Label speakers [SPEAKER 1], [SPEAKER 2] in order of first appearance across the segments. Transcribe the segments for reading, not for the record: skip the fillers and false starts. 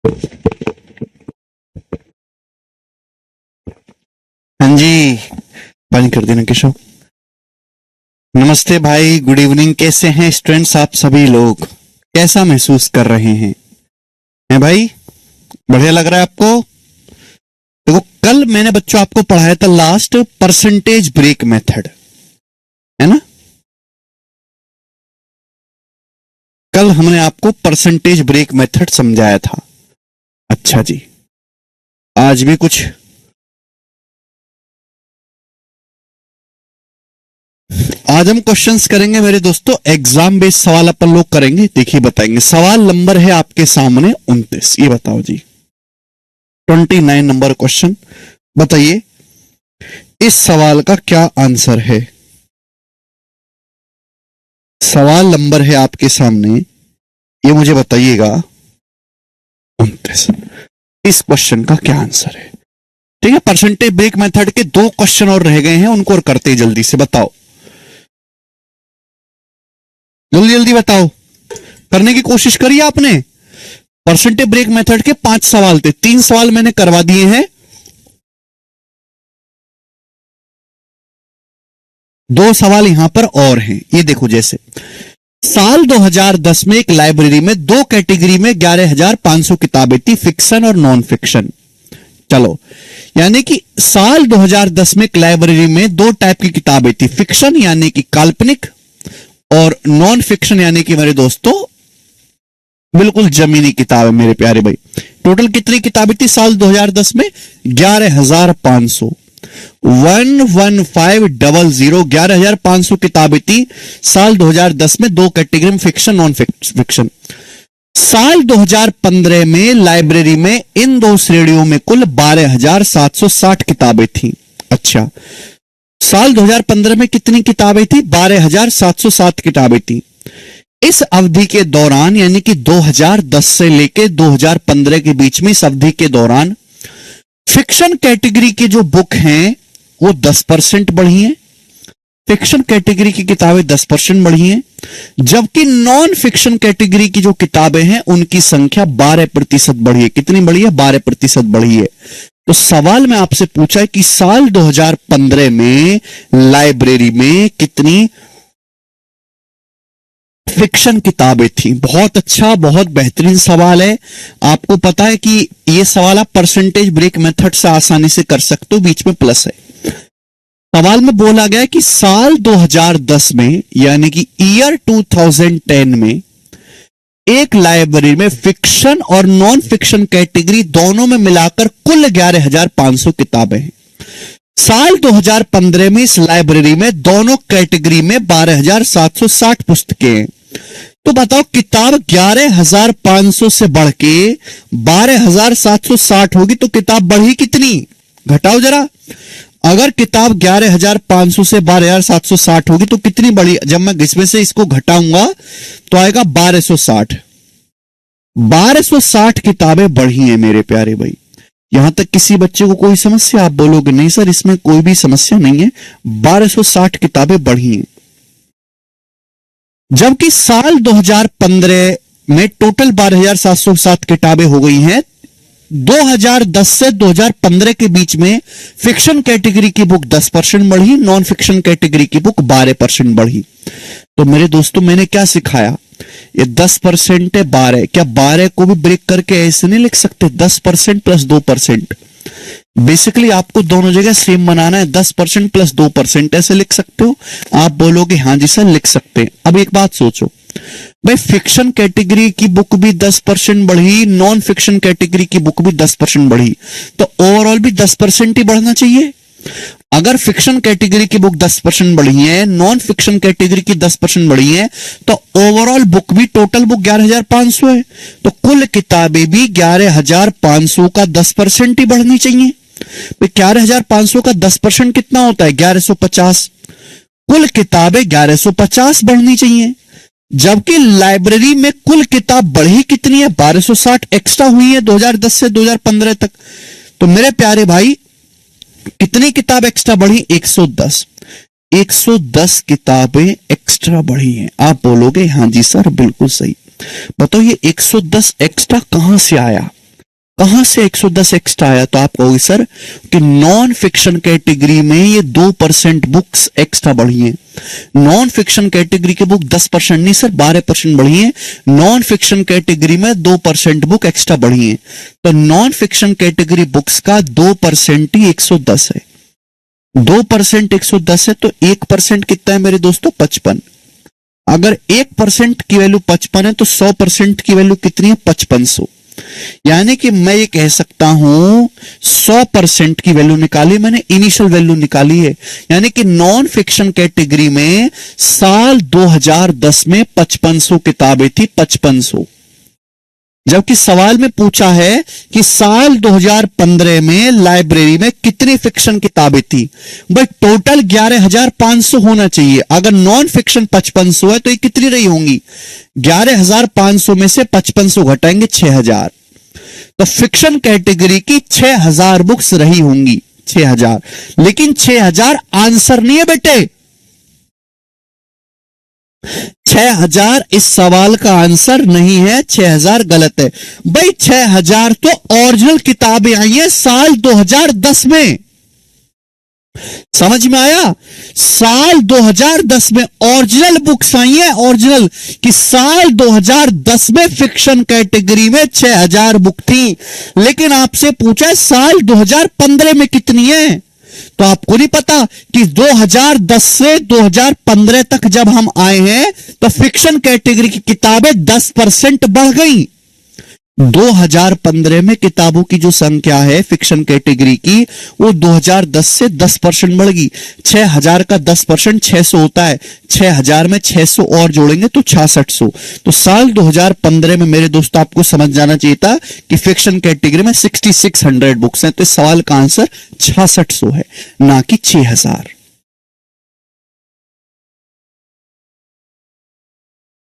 [SPEAKER 1] हाँ जी, बंद कर देना केशव। नमस्ते भाई, गुड इवनिंग। कैसे हैं स्टूडेंट्स आप सभी लोग? कैसा महसूस कर रहे हैं भाई? बढ़िया लग रहा है आपको? देखो, कल मैंने बच्चों आपको पढ़ाया था लास्ट परसेंटेज ब्रेक मेथड, है ना? कल हमने आपको परसेंटेज ब्रेक मेथड समझाया था। अच्छा जी, आज भी कुछ आज हम क्वेश्चंस करेंगे मेरे दोस्तों। एग्जाम बेस्ड सवाल अपन लोग करेंगे। देखिए बताएंगे। सवाल नंबर है आपके सामने 29। ये बताओ जी, 29 नंबर क्वेश्चन। बताइए इस सवाल का क्या आंसर है। सवाल नंबर है आपके सामने, ये मुझे बताइएगा 29। इस क्वेश्चन का क्या आंसर है? ठीक है, परसेंटेज ब्रेक मेथड के 2 क्वेश्चन और रह गए हैं, उनको और करते जल्दी से। बताओ, जल्दी जल्दी बताओ। करने की कोशिश करिए आपने। परसेंटेज ब्रेक मेथड के 5 सवाल थे, 3 सवाल मैंने करवा दिए हैं, 2 सवाल यहां पर और हैं। ये देखो, जैसे साल 2010 में एक लाइब्रेरी में 2 कैटेगरी में 11,500 किताबें थी, फिक्शन और नॉन फिक्शन। चलो, यानी कि साल 2010 में एक लाइब्रेरी में 2 टाइप की किताबें थी, फिक्शन यानी कि काल्पनिक और नॉन फिक्शन यानी कि मेरे दोस्तों बिल्कुल जमीनी किताब है मेरे प्यारे भाई। टोटल कितनी किताबें थी साल 2010 में? 11,500। 11500 11,500 किताबें थी साल 2010 में, 2 कैटेगरी में, फिक्शन नॉन फिक्शन। साल 2015 में लाइब्रेरी में इन 2 श्रेणियों में कुल 12,760 किताबें थी। अच्छा, साल 2015 में कितनी किताबें थी? 12,760 किताबें थी। इस अवधि के दौरान, यानी कि 2010 से लेके 2015 के बीच में, इस अवधि के दौरान फिक्शन कैटेगरी की जो बुक हैं वो 10% बढ़ी हैं। फिक्शन कैटेगरी की किताबें 10% बढ़ी हैं, जबकि नॉन फिक्शन कैटेगरी की जो किताबें हैं उनकी संख्या 12% बढ़ी है। कितनी बढ़ी है? 12% बढ़ी है। तो सवाल में आपसे पूछा है कि साल 2015 में लाइब्रेरी में कितनी फिक्शन किताबें थी। बहुत अच्छा, बहुत बेहतरीन सवाल है। आपको पता है कि यह सवाल आप परसेंटेज ब्रेक मेथड से आसानी से कर सकते हो, बीच में प्लस है। सवाल में बोला गया है कि साल 2010 में, यानी कि ईयर 2010 में, एक लाइब्रेरी में फिक्शन और नॉन फिक्शन कैटेगरी दोनों में मिलाकर कुल 11,500 किताबें हैं। साल 2015 में इस लाइब्रेरी में दोनों कैटेगरी में 12,760 पुस्तकें हैं। तो बताओ, किताब 11,500 से बढ़ के 12,760 होगी तो किताब बढ़ी कितनी? घटाओ जरा। अगर किताब 11,500 से 12,760 होगी तो कितनी बढ़ी? जब मैं इसमें से इसको घटाऊंगा तो आएगा 1260। 1260 किताबें बढ़ी हैं मेरे प्यारे भाई। यहां तक किसी बच्चे को कोई समस्या? आप बोलोगे नहीं सर, इसमें कोई भी समस्या नहीं है, 1260 किताबें बढ़ी हैं। जबकि साल 2015 में टोटल 12,707 किताबें हो गई हैं। 2010 से 2015 के बीच में फिक्शन कैटेगरी की बुक 10% बढ़ी, नॉन फिक्शन कैटेगरी की बुक 12% बढ़ी। तो मेरे दोस्तों, मैंने क्या सिखाया? ये 10% है, 12। क्या 12 को भी ब्रेक करके ऐसे नहीं लिख सकते? 10% प्लस 2%। बेसिकली आपको दोनों जगह सेम बनाना है। 10% प्लस 2% ऐसे लिख सकते हो। आप बोलोगे हाँ जी सर, लिख सकते हैं। अब एक बात सोचो भाई, फिक्शन कैटेगरी की बुक भी 10% बढ़ी, नॉन फिक्शन कैटेगरी की बुक भी 10% बढ़ी, तो ओवरऑल भी 10% ही बढ़ना चाहिए। अगर फिक्शन कैटेगरी की बुक 10% बढ़ी है, नॉन फिक्शन कैटेगरी की 10% बढ़ी है, तो ओवरऑल बुक भी, टोटल बुक 11,500 है, तो कुल किताबें भी 11,500 का 10% ही बढ़नी चाहिए। 11,500 का 10% कितना होता है? 1150। कुल किताबें 1150 बढ़नी चाहिए। जबकि लाइब्रेरी में कुल किताब बढ़ी कितनी है? 1260 एक्स्ट्रा हुई है 2010 से 2015 तक। तो मेरे प्यारे भाई, कितनी किताब एक्स्ट्रा बढ़ी? 110। 110 किताबें एक्स्ट्रा बढ़ी हैं। आप बोलोगे हाँ जी सर, बिल्कुल सही। बताओ, ये 110 एक्स्ट्रा कहां से आया? कहां से 110 एक्स्ट्रा आया? तो आप कहोगे सर कि नॉन फिक्शन कैटेगरी में ये 2% बुक्स एक्स्ट्रा बढ़ी हैं। नॉन फिक्शन कैटेगरी की बुक 10% नहीं सर, 12% बढ़ी है। नॉन फिक्शन कैटेगरी में 2% बुक एक्स्ट्रा बढ़ी है। तो नॉन फिक्शन कैटेगरी बुक्स का 2% ही 110 है। 2% 110 है, तो 1% कितना है मेरे दोस्तों? 55। अगर 1% की वैल्यू 55 है तो 100% की वैल्यू कितनी है? 5500। यानी कि मैं ये कह सकता हूं 100% की वैल्यू निकाली मैंने, इनिशियल वैल्यू निकाली है। यानी कि नॉन फिक्शन कैटेगरी में साल 2010 में 5500 किताबें थी, 5500। जबकि सवाल में पूछा है कि साल 2015 में लाइब्रेरी में कितनी फिक्शन किताबें थी। भाई टोटल 11500 होना चाहिए। अगर नॉन फिक्शन 5500 है तो ये कितनी रही होंगी? 11500 में से 5500 घटाएंगे 6000, तो फिक्शन कैटेगरी की 6000 बुक्स रही होंगी, 6000। लेकिन 6000 आंसर नहीं है बेटे, 6000 इस सवाल का आंसर नहीं है, 6000 गलत है। भाई 6000 तो ओरिजिनल किताबें आई हैं साल 2010 में। समझ में आया? साल 2010 में ओरिजिनल बुक्स आई हैं, ओरिजिनल, कि साल 2010 में फिक्शन कैटेगरी में 6000 बुक थी। लेकिन आपसे पूछा है साल 2015 में कितनी है, तो आपको नहीं पता कि 2010 से 2015 तक जब हम आए हैं तो फिक्शन कैटेगरी की किताबें 10% बढ़ गई। 2015 में किताबों की जो संख्या है फिक्शन कैटेगरी की वो 2010 से 10% बढ़ गई। 6000 का 10% 600 होता है, 6000 में 600 और जोड़ेंगे तो 6600। तो साल 2015 में मेरे दोस्तों आपको समझ जाना चाहिए था कि फिक्शन कैटेगरी में 6600 बुक्स हैं। तो इस सवाल का आंसर 6600 है, ना कि 6000।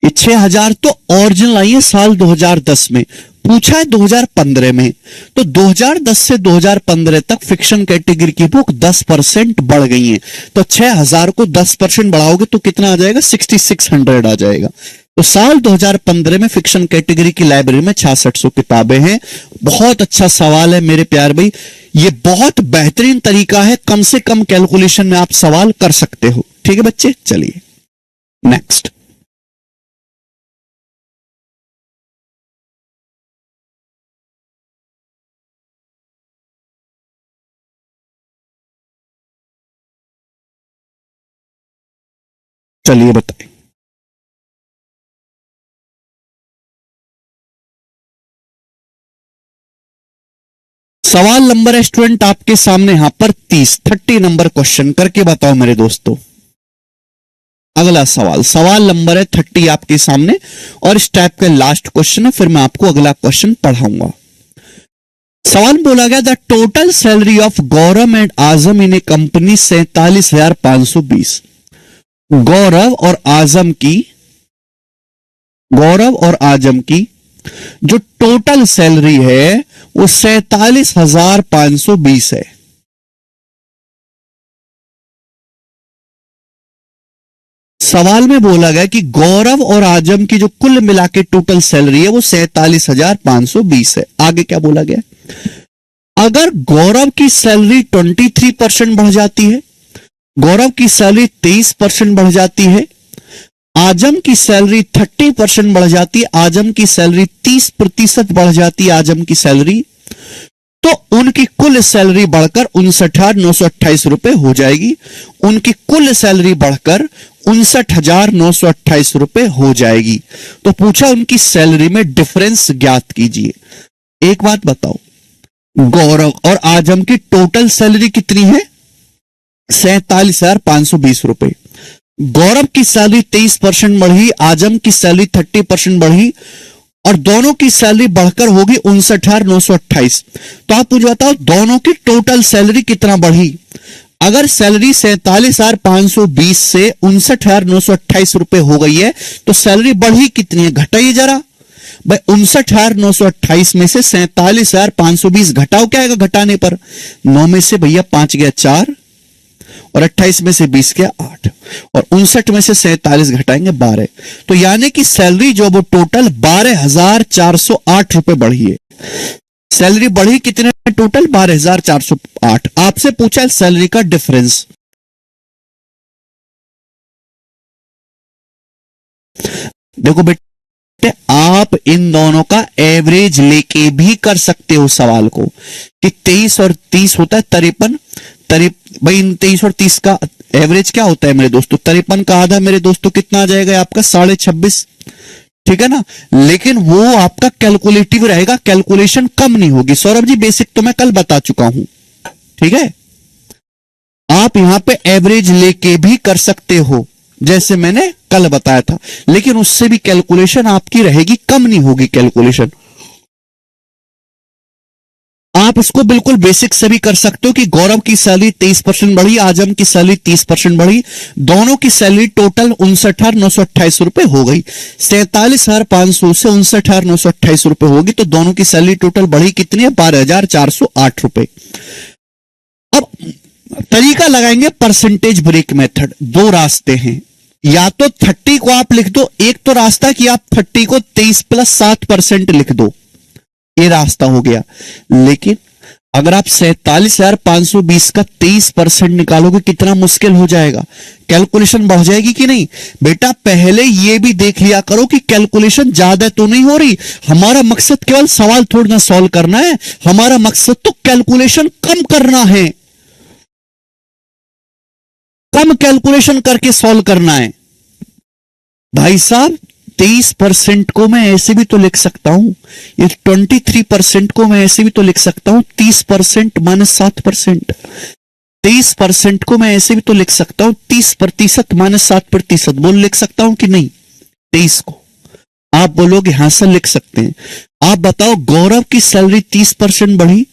[SPEAKER 1] ये 6000 तो ओरिजिनल आई है साल 2010 में, पूछा है 2015 में। तो 2010 से 2015 तक फिक्शन कैटेगरी की बुक 10% बढ़ गई हैं। तो 6000 को 10% बढ़ाओगे तो कितना आ जाएगा? 6600 आ जाएगा। तो साल 2015 में फिक्शन कैटेगरी की लाइब्रेरी में 6600 किताबें हैं। बहुत अच्छा सवाल है मेरे प्यार भाई, ये बहुत बेहतरीन तरीका है, कम से कम कैलकुलेशन में आप सवाल कर सकते हो। ठीक है बच्चे, चलिए नेक्स्ट। चलिए बताइए। सवाल नंबर है स्टूडेंट आपके सामने यहां पर 30 नंबर क्वेश्चन करके बताओ मेरे दोस्तों। अगला सवाल, सवाल नंबर है 30 आपके सामने और इस टाइप का लास्ट क्वेश्चन है, फिर मैं आपको अगला क्वेश्चन पढ़ाऊंगा। सवाल बोला गया the total salary of Gaurav and Azam in A company 47,520। गौरव और आजम की जो टोटल सैलरी है वो 47,520 है। सवाल में बोला गया कि गौरव और आजम की जो कुल मिला के टोटल सैलरी है वो 47,520 है। आगे क्या बोला गया? अगर गौरव की सैलरी 23% बढ़ जाती है, गौरव की सैलरी 23% बढ़ जाती है, आजम की सैलरी 30% बढ़ जाती है, आजम की सैलरी 30% बढ़ जाती है, आजम की सैलरी, तो उनकी कुल सैलरी बढ़कर 59,928 रुपए हो जाएगी। उनकी कुल सैलरी बढ़कर 59,928 रुपए हो जाएगी। तो पूछा उनकी सैलरी में डिफरेंस ज्ञात कीजिए। एक बात बताओ, गौरव और आजम की टोटल सैलरी कितनी है? 47,520 रुपए। गौरव की सैलरी 23% बढ़ी, आजम की सैलरी 30% बढ़ी और दोनों की सैलरी बढ़कर होगी 59,928। तो आप मुझे बताओ दोनों की टोटल सैलरी कितना बढ़ी? अगर सैलरी 47,520 से 59,928 रुपए हो गई है तो सैलरी बढ़ी कितनी है? घटाइए जरा भाई। 59,928 में से 47,520 घटाओ, क्या आएगा घटाने पर? 9 में से भैया 5 गया 4 और 28 में से 20 गया 8 और 59 में से 47 घटाएंगे 12। तो यानी कि सैलरी जो वो टोटल 12,408 रुपए बढ़ी है। सैलरी बढ़ी कितने टोटल 12,408। आपसे पूछा है सैलरी का डिफरेंस। देखो बेटे, आप इन दोनों का एवरेज लेके भी कर सकते हो सवाल को कि 23 और 30 होता है 53। भाई इन 23 और 30 का एवरेज क्या होता है मेरे दोस्तों? 53 का आधा मेरे दोस्तों कितना आ जाएगा आपका? 26.5। ठीक है ना? लेकिन वो आपका कैलकुलेटिव रहेगा, कैलकुलेशन कम नहीं होगी। सौरभ जी बेसिक तो मैं कल बता चुका हूं। ठीक है, आप यहां पे एवरेज लेके भी कर सकते हो जैसे मैंने कल बताया था, लेकिन उससे भी कैलकुलेशन आपकी रहेगी, कम नहीं होगी कैलकुलेशन। आप इसको बिल्कुल बेसिक से भी कर सकते हो कि गौरव की सैलरी 23% बढ़ी, आजम की सैलरी 30% बढ़ी, दोनों की सैलरी टोटल 59,928 रुपए हो गई। 47,500 से 59,928 रुपए होगी, तो दोनों की सैलरी टोटल बढ़ी कितनी है? 12,408 रुपए। अब तरीका लगाएंगे परसेंटेज ब्रेक मेथड। दो रास्ते हैं, या तो 30 को आप लिख दो, एक तो रास्ता कि आप 30 को 23 + 7% लिख दो, ये रास्ता हो गया। लेकिन अगर आप 47,520 का 23% निकालोगे कितना मुश्किल हो जाएगा, कैलकुलेशन बढ़ जाएगी कि नहीं? बेटा पहले ये भी देख लिया करो कि कैलकुलेशन ज्यादा तो नहीं हो रही। हमारा मकसद केवल सवाल थोड़ा ना सॉल्व करना है, हमारा मकसद तो कैलकुलेशन कम करना है, कम कैलकुलेशन करके सॉल्व करना है। भाई साहब 23% को मैं ऐसे भी तो लिख सकता हूं, ये 23% को मैं ऐसे भी तो लिख सकता हूं 30% - 7%। 23% को मैं ऐसे भी तो लिख सकता हूं 30% - 7%। बोल लिख सकता हूं कि नहीं? 23 को आप बोलोगे हां सर लिख सकते हैं। आप बताओ, गौरव की सैलरी 30% बढ़ी,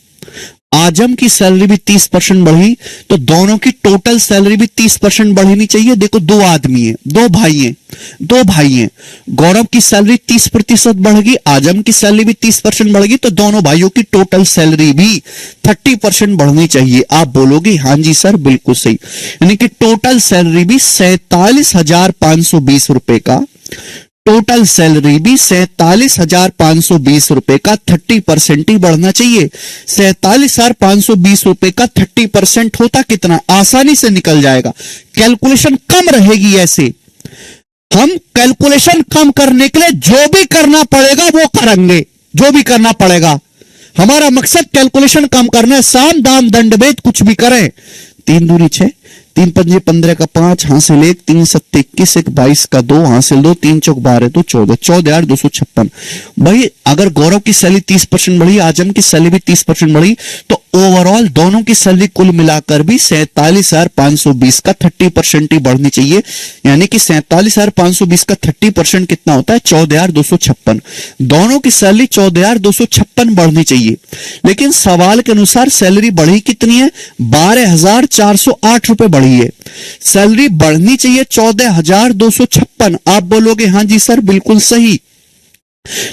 [SPEAKER 1] आजम की सैलरी भी 30% बढ़ी, तो दोनों की टोटल सैलरी भी 30% बढ़नी चाहिए। देखो दो आदमी हैं, दो भाई हैं, गौरव की सैलरी 30% बढ़ेगी, आजम की सैलरी भी 30% बढ़ेगी, तो दोनों भाइयों की टोटल सैलरी भी 30% बढ़नी चाहिए। आप बोलोगे हां जी सर बिल्कुल सही, यानी कि टोटल सैलरी भी 47,520 रुपए का, टोटल सैलरी भी 47,520 रुपए का 30% ही बढ़ना चाहिए। 47,520 रुपए का 30% होता कितना? आसानी से निकल जाएगा, कैलकुलेशन कम रहेगी। ऐसे हम कैलकुलेशन कम करने के लिए जो भी करना पड़ेगा वो करेंगे, जो भी करना पड़ेगा। हमारा मकसद कैलकुलेशन कम करना है, साम दाम दंड भेद कुछ भी करें। 3 दूनी 6, 3 पंजे 15 का 5, हासिल 1, 3 सत्ते 21, 1 22 का 2, हासिल 2, 3 चौक 12 तो 14, 14,256। भाई अगर गौरव की सैलरी 30% बढ़ी, आजम की सैलरी भी 30% बढ़ी, तो ओवरऑल दोनों की सैलरी कुल मिलाकर भी 47,520 का 30% ही बढ़नी चाहिए। यानी कि 47,520 का 30% कितना होता है? 14,256। दोनों की सैलरी 14,256 बढ़नी चाहिए, लेकिन सवाल के अनुसार सैलरी बढ़ी कितनी है? 12,408 रुपए बढ़ी है। सैलरी बढ़नी चाहिए 14,256। आप बोलोगे हां जी सर बिल्कुल सही,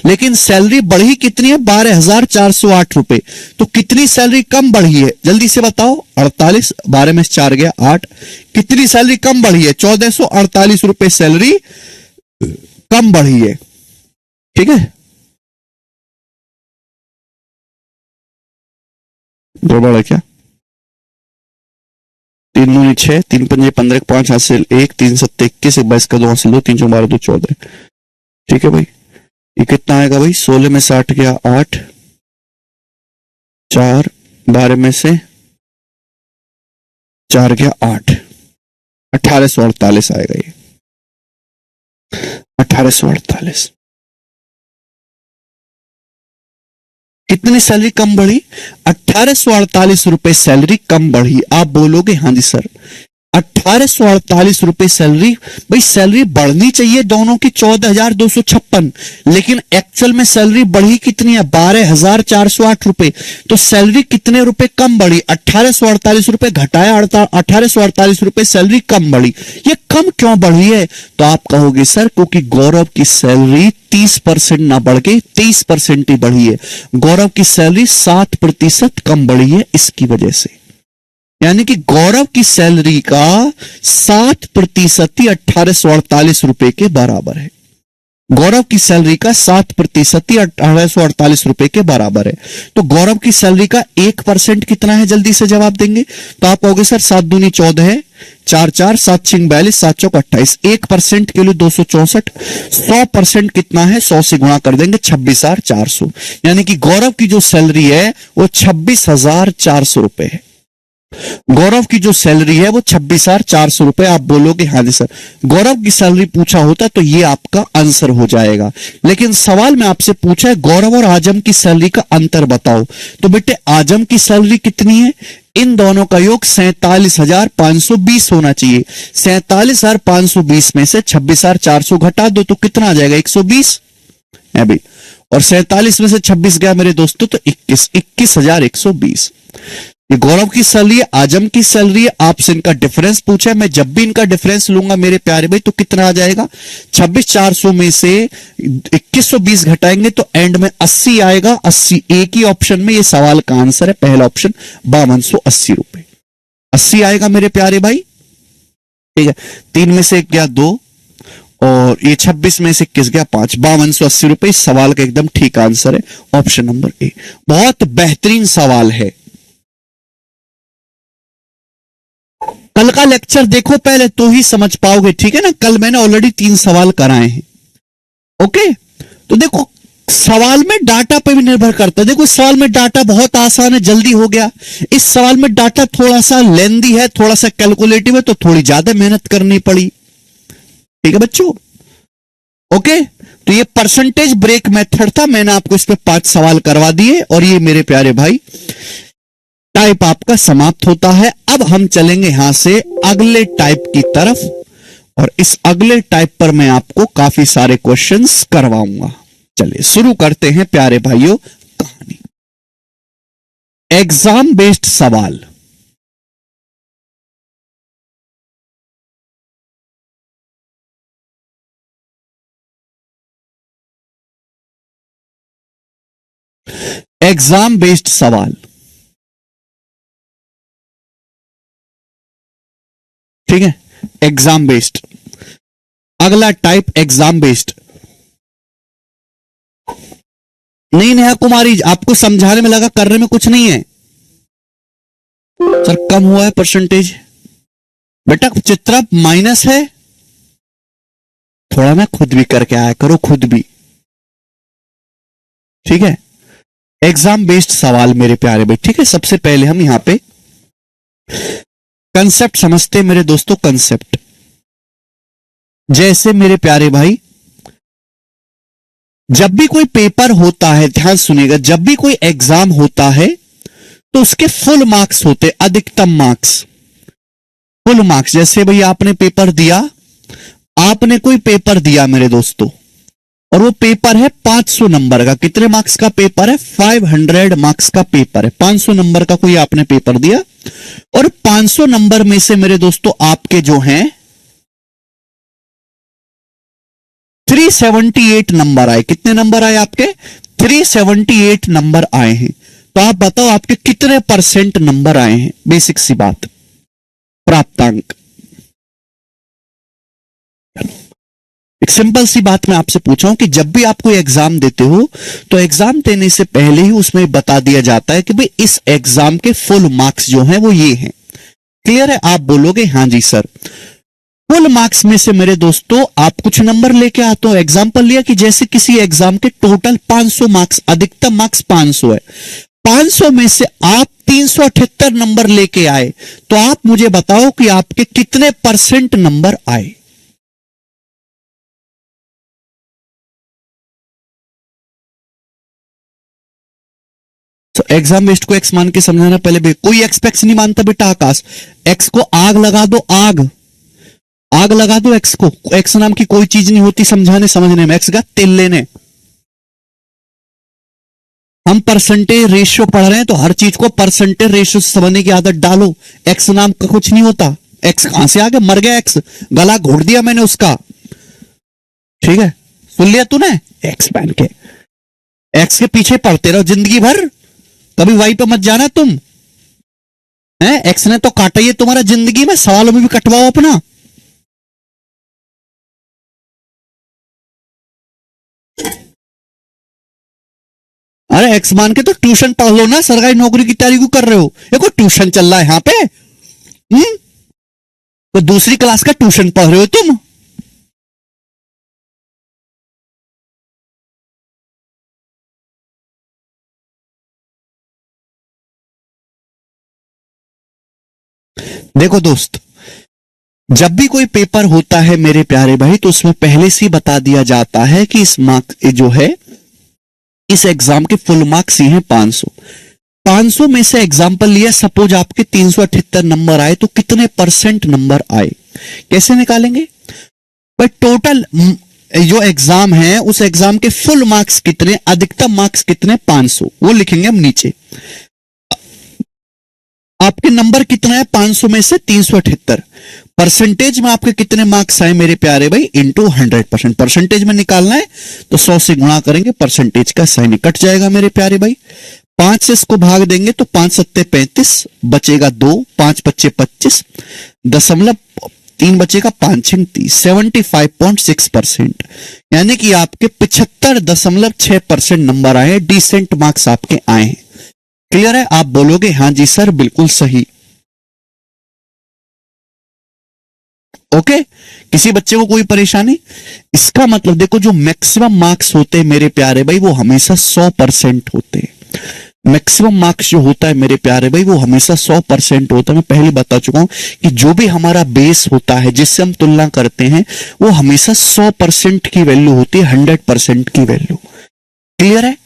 [SPEAKER 1] लेकिन सैलरी बढ़ी कितनी है? 12,408 रुपए। तो कितनी सैलरी कम बढ़ी है जल्दी से बताओ? 48, 12 में 4 गया 8। कितनी सैलरी कम बढ़ी है? 1448 रुपए सैलरी कम बढ़ी है। ठीक है, गड़बड़ है क्या? 3 दूनी 6, 3 पंजे 15, 5 हासिल 1, 3 सत्ते 21, 1 22 का 2, हासिल 2, 3 चौक 12 तो 14। ठीक है भाई, ये कितना आएगा भाई? 16 में 60 गया 8, 4, 12 में से 4 गया 8, 1848 आएगा ये, 1848। कितनी सैलरी कम बढ़ी? 1848 रुपए सैलरी कम बढ़ी। आप बोलोगे हां जी सर 1848 रुपए सैलरी। भाई सैलरी बढ़नी चाहिए दोनों की 14,256, लेकिन एक्चुअल में सैलरी बढ़ी कितनी है? 12,408 रुपए। तो सैलरी कितने रुपए कम बढ़ी? 1848 रुपए घटाया 1848 रुपए सैलरी कम बढ़ी। ये कम क्यों बढ़ी है? तो आप कहोगे सर क्योंकि गौरव की सैलरी 30% ना बढ़ के 23% ही बढ़ी है, गौरव की सैलरी 7% कम बढ़ी है इसकी वजह से। यानी कि गौरव की सैलरी का 7% ही 1848 रुपए के बराबर है। गौरव की सैलरी का 7% ही 1848 रुपए के बराबर है। तो गौरव की सैलरी का 1% कितना है, जल्दी से जवाब देंगे तो आप कहोगे सर 7 दूनी 14 है, 4 4 7 6 42 7 चौक 28, 1% के लिए 264। 100% कितना है, 100 से गुणा कर देंगे 26,400, यानी कि गौरव की जो सैलरी है वो 26,400 रुपए है। गौरव की जो सैलरी है वो 26,400 रुपए। आप बोलोगे हाँ जी सर, गौरव की सैलरी पूछा होता तो ये आपका आंसर हो जाएगा, लेकिन सवाल में आपसे पूछा है गौरव और आजम की सैलरी का अंतर बताओ। तो बेटे आजम की सैलरी कितनी है, इन दोनों का योग 47,520 होना चाहिए। 47,520 में से 26,400 घटा दो तो कितना आ जाएगा, 120 है भाई, और 47 में से 26 गया मेरे दोस्तों तो 21,120। ये गौरव की सैलरी है, आजम की सैलरी है, आपसे इनका डिफरेंस पूछा है। मैं जब भी इनका डिफरेंस लूंगा मेरे प्यारे भाई तो कितना आ जाएगा, 26,400 में से 2120 घटाएंगे तो एंड में 80 आएगा। 80 एक ही ऑप्शन में, ये सवाल का आंसर है पहला ऑप्शन, 5280 रुपए 80 आएगा मेरे प्यारे भाई। ठीक है, 3 में से 1 गया 2 और ये 26 में से 21 गया 5, 5280 रुपए। इस सवाल का एकदम ठीक आंसर है ऑप्शन नंबर ए। बहुत बेहतरीन सवाल है। कल का लेक्चर देखो पहले तो ही समझ पाओगे, ठीक है ना। कल मैंने ऑलरेडी 3 सवाल कराए हैं। ओके, तो देखो सवाल में डाटा पे भी निर्भर करता है। देखो इस सवाल में डाटा बहुत आसान है, जल्दी हो गया। इस सवाल में डाटा थोड़ा सा लेंदी है, थोड़ा सा कैलकुलेटिव है, तो थोड़ी ज्यादा मेहनत करनी पड़ी। ठीक है बच्चों, ओके। तो ये परसेंटेज ब्रेक मेथड था, मैंने आपको इस पे 5 सवाल करवा दिए और ये मेरे प्यारे भाई टाइप आपका समाप्त होता है। अब हम चलेंगे यहां से अगले टाइप की तरफ और इस अगले टाइप पर मैं आपको काफी सारे क्वेश्चंस करवाऊंगा। चलिए शुरू करते हैं प्यारे भाइयों कहानी। एग्जाम बेस्ड सवाल। एग्जाम बेस्ड सवाल, ठीक है, एग्जाम बेस्ड। अगला टाइप एग्जाम बेस्ड। नहीं नेहा कुमारी, आपको समझाने में लगा, करने में कुछ नहीं है सर, कम हुआ है परसेंटेज। बेटा चित्रा माइनस है, थोड़ा ना खुद भी करके आया करो, खुद भी, ठीक है। एग्जाम बेस्ड सवाल मेरे प्यारे भाई, ठीक है। सबसे पहले हम यहां पे कंसेप्ट समझते हैं मेरे दोस्तों। कंसेप्ट जैसे मेरे प्यारे भाई, जब भी कोई पेपर होता है, ध्यान सुनिएगा, जब भी कोई एग्जाम होता है तो उसके फुल मार्क्स होते, अधिकतम मार्क्स, फुल मार्क्स। जैसे भाई आपने पेपर दिया, आपने कोई पेपर दिया मेरे दोस्तों और वो पेपर है 500 नंबर का। कितने मार्क्स का पेपर है, 500 मार्क्स का पेपर है। 500 नंबर का कोई आपने पेपर दिया और 500 नंबर में से मेरे दोस्तों आपके जो हैं 378 नंबर आए। कितने नंबर आए आपके, 378 नंबर आए हैं। तो आप बताओ आपके कितने परसेंट नंबर आए हैं, बेसिक सी बात, प्राप्तांक। एक सिंपल सी बात मैं आपसे पूछा हूं कि जब भी आप कोई एग्जाम देते हो तो एग्जाम देने से पहले ही उसमें बता दिया जाता है कि भाई इस एग्जाम के फुल मार्क्स जो हैं वो ये हैं। क्लियर है, आप बोलोगे हाँ जी सर। फुल मार्क्स में से मेरे दोस्तों आप कुछ नंबर लेके आते हो। एग्जांपल लिया कि जैसे किसी एग्जाम के टोटल 500 मार्क्स, अधिकतम मार्क्स 500 है, 500 में से आप 378 नंबर लेके आए, तो आप मुझे बताओ कि आपके कितने परसेंट नंबर आए। तो एग्जाम बेस्ड को एक्स मान के समझाना, पहले कोई एक्स नहीं मानता बेटा आकाश। एक्स को आग लगा दो, आग, आग लगा दो एक्स को। एक्स नाम की कोई चीज नहीं होती समझाने समझने में, एक्स का तेल लेने। हम परसेंटेज रेशियो पढ़ रहे हैं तो हर चीज को परसेंटेज रेशियो से समझने की आदत डालो। एक्स नाम का कुछ नहीं होता। एक्स कहां से आ गया, मर गया एक्स, गला घोट दिया मैंने उसका, ठीक है, सुन लिया तूने। एक्स पहन के एक्स के पीछे पढ़ते रहो जिंदगी भर, कभी वाई पे मत जाना तुम। है एक्स ने तो काटा ही तुम्हारा जिंदगी में, सवालों में भी कटवाओ अपना। अरे एक्स मान के तो ट्यूशन पढ़ लो ना, सरकारी नौकरी की तैयारी क्यों कर रहे हो? देखो ट्यूशन चल रहा है यहां पे। तो दूसरी क्लास का ट्यूशन पढ़ रहे हो तुम। देखो दोस्त, जब भी कोई पेपर होता है मेरे प्यारे भाई, तो उसमें पहले से ही बता दिया जाता है कि इस मार्क्स जो है, इस एग्जाम के फुल मार्क्स ये हैं 500। 500 में से एग्जाम्पल लिया, सपोज आपके 378 नंबर आए, तो कितने परसेंट नंबर आए कैसे निकालेंगे भाई? टोटल जो एग्जाम है उस एग्जाम के फुल मार्क्स कितने, अधिकतम मार्क्स कितने, 500, वो लिखेंगे हम नीचे। आपके नंबर कितना है 500 में से 378, परसेंटेज में आपके कितने मार्क्स आए मेरे प्यारे भाई, इंटू 100%। परसेंटेज में निकालना है तो 100 से गुणा करेंगे, परसेंटेज का साइन कट जाएगा मेरे प्यारे भाई। 5 से इसको भाग देंगे तो 5 सत्ते 35, बचेगा 2, 5 पच्चे 25, 3 बचेगा 5 6 30, 75.6%, यानी कि आपके 75.6% नंबर आए, डिसेंट मार्क्स आपके आए हैं। क्लियर है? आप बोलोगे हाँ जी सर बिल्कुल सही। ओके, किसी बच्चे को कोई परेशानी? इसका मतलब देखो, जो मैक्सिमम मार्क्स होते हैं मेरे प्यारे भाई वो हमेशा 100% होते हैं। मैक्सिमम मार्क्स जो होता है मेरे प्यारे भाई वो हमेशा 100% होता है। मैं पहले बता चुका हूं कि जो भी हमारा बेस होता है जिससे हम तुलना करते हैं वो हमेशा 100% की वैल्यू होती है, 100% की वैल्यू। क्लियर है?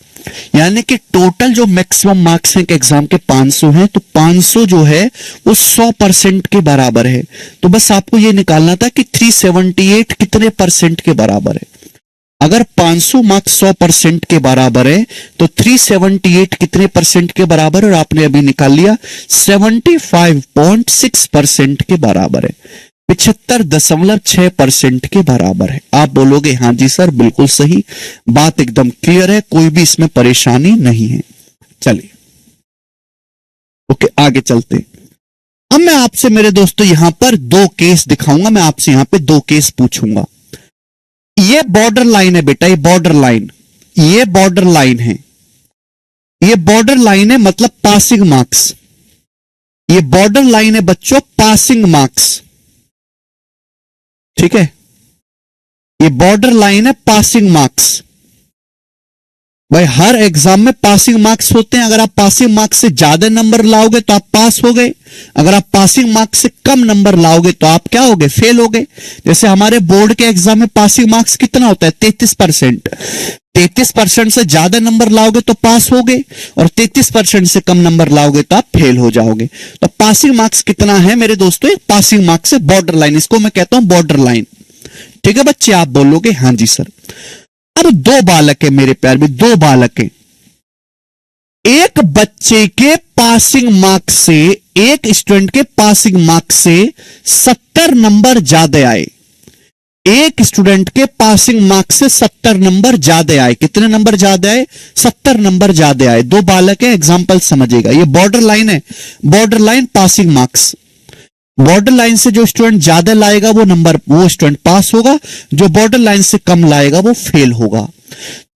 [SPEAKER 1] यानी कि टोटल जो मैक्सिमम मार्क्स हैं एग्जाम के 500 हैं, तो 500 जो है वो 100% के बराबर है। तो बस आपको ये निकालना था कि 378 कितने परसेंट के बराबर है। अगर 500 मार्क्स 100% के बराबर है तो 378 कितने परसेंट के बराबर है, और आपने अभी निकाल लिया 75.6% के बराबर है, 75.6% के बराबर है। आप बोलोगे हाँ जी सर बिल्कुल सही, बात एकदम क्लियर है, कोई भी इसमें परेशानी नहीं है। चलिए ओके, आगे चलते। अब मैं आपसे मेरे दोस्तों यहां पर 2 केस दिखाऊंगा, मैं आपसे यहां पे 2 केस पूछूंगा। ये बॉर्डर लाइन है बेटा, ये बॉर्डर लाइन, ये बॉर्डर लाइन है, ये बॉर्डर लाइन है मतलब पासिंग मार्क्स। ये बॉर्डर लाइन है बच्चों पासिंग मार्क्स, ठीक है? ये बॉर्डर लाइन है पासिंग मार्क्स। भाई हर एग्जाम में पासिंग मार्क्स होते हैं। अगर आप पासिंग मार्क्स से ज्यादा नंबर लाओगे तो आप पास हो गए, अगर आप पासिंग मार्क्स से कम नंबर लाओगे तो आप क्या हो गए, फेल हो गए। जैसे हमारे बोर्ड के एग्जाम में पासिंग मार्क्स कितना होता है, 33%। 33% से ज्यादा नंबर लाओगे तो पास हो गए, और 33% से कम नंबर लाओगे तो आप फेल हो जाओगे। तो पासिंग मार्क्स कितना है मेरे दोस्तों, एक पासिंग मार्क्स से बॉर्डर लाइन, इसको मैं कहता हूं बॉर्डर लाइन। ठीक है बच्चे, आप बोलोगे हाँ जी सर। अब 2 बालक है मेरे प्यार में, 2 बालक है। एक बच्चे के पासिंग मार्क्स से, एक स्टूडेंट के पासिंग मार्क्स से 70 नंबर ज्यादा आए। एक स्टूडेंट के पासिंग मार्क्स से 70 नंबर ज्यादा आए। कितने नंबर ज्यादा आए, 70 नंबर ज्यादा आए। 2 बालक है, एग्जाम्पल समझिएगा। ये बॉर्डर लाइन है, border line passing marks. Border line से जो स्टूडेंट ज्यादा लाएगा वो स्टूडेंट पास होगा, जो बॉर्डर लाइन से कम लाएगा वो फेल होगा।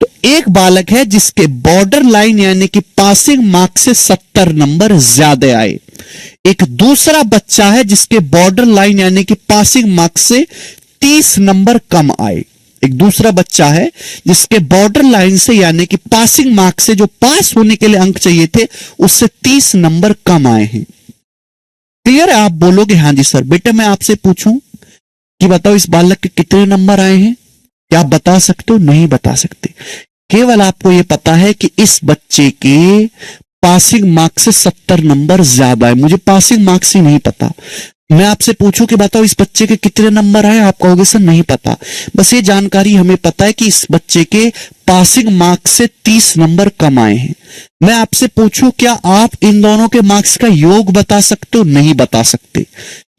[SPEAKER 1] तो एक बालक है जिसके बॉर्डर लाइन यानी कि पासिंग मार्क्स से 70 नंबर ज्यादा आए। एक दूसरा बच्चा है जिसके बॉर्डर लाइन यानी कि पासिंग मार्क्स से 30 नंबर कम आए। एक दूसरा बच्चा है जिसके बॉर्डर लाइन से यानी कि पासिंग मार्क्स से जो पास होने के लिए अंक चाहिए थे उससे 30 नंबर कम आए हैं। क्लियर है? आप बोलोगे हाँ जी सर। बेटा मैं आपसे पूछूं कि बताओ इस बालक के कितने नंबर आए हैं, क्या आप बता सकते हो? नहीं बता सकते। केवल आपको यह पता है कि इस बच्चे के पासिंग मार्क्स से 70 नंबर ज्यादा है। मुझे पासिंग मार्क्स ही नहीं पता। मैं आपसे पूछूं कि बताओ इस बच्चे के कितने नंबर आए, आप कहोगे सर नहीं पता। बस ये जानकारी हमें पता है कि इस बच्चे के पासिंग मार्क्स से 30 नंबर कम आए हैं। मैं आपसे पूछूं क्या आप इन दोनों के मार्क्स का योग बता सकते हो? नहीं बता सकते।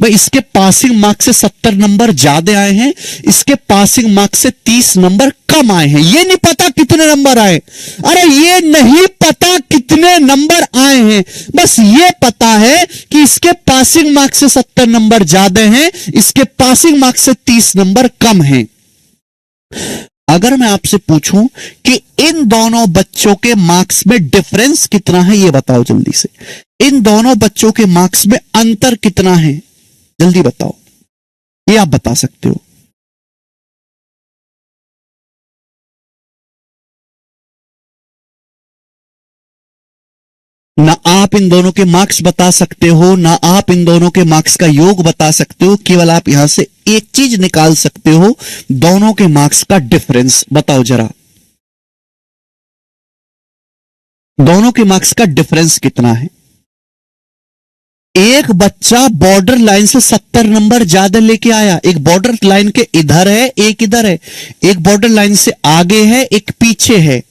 [SPEAKER 1] भाई इसके पासिंग मार्क्स से 70 नंबर ज्यादा आए हैं, इसके पासिंग मार्क्स से 30 नंबर कम आए हैं। ये नहीं पता कितने नंबर आए, अरे ये नहीं पता कितने नंबर आए हैं, बस ये पता है कि इसके पासिंग मार्क्स से 70 नंबर ज्यादा हैं, इसके पासिंग मार्क्स से 30 नंबर कम हैं। अगर मैं आपसे पूछूं कि इन दोनों बच्चों के मार्क्स में डिफरेंस कितना है, ये बताओ जल्दी से। इन दोनों बच्चों के मार्क्स में अंतर कितना है, जल्दी बताओ। ये आप बता सकते हो। ना आप इन दोनों के मार्क्स बता सकते हो, ना आप इन दोनों के मार्क्स का योग बता सकते हो। केवल आप यहां से एक चीज निकाल सकते हो, दोनों के मार्क्स का डिफरेंस। बताओ जरा, दोनों के मार्क्स का डिफरेंस कितना है। एक बच्चा बॉर्डर लाइन से 70 नंबर ज्यादा लेके आया। एक बॉर्डर लाइन के इधर है, एक इधर है। एक बॉर्डर लाइन से आगे है, एक पीछे है।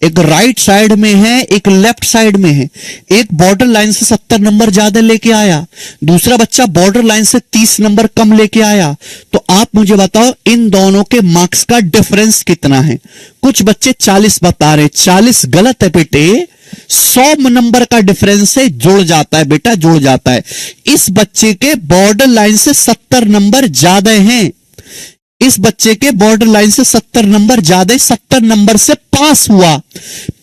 [SPEAKER 1] एक राइट साइड में है, एक लेफ्ट साइड में है। एक बॉर्डर लाइन से 70 नंबर ज्यादा लेके आया, दूसरा बच्चा बॉर्डर लाइन से 30 नंबर कम लेके आया। तो आप मुझे बताओ इन दोनों के मार्क्स का डिफरेंस कितना है। कुछ बच्चे 40 बता रहे, 40 गलत है बेटे। 100 नंबर का डिफरेंस है, जुड़ जाता है बेटा, जुड़ जाता है। इस बच्चे के बॉर्डर लाइन से 70 नंबर ज्यादा हैं। इस बच्चे के बॉर्डर लाइन से 70 नंबर ज्यादा, 70 नंबर से पास हुआ।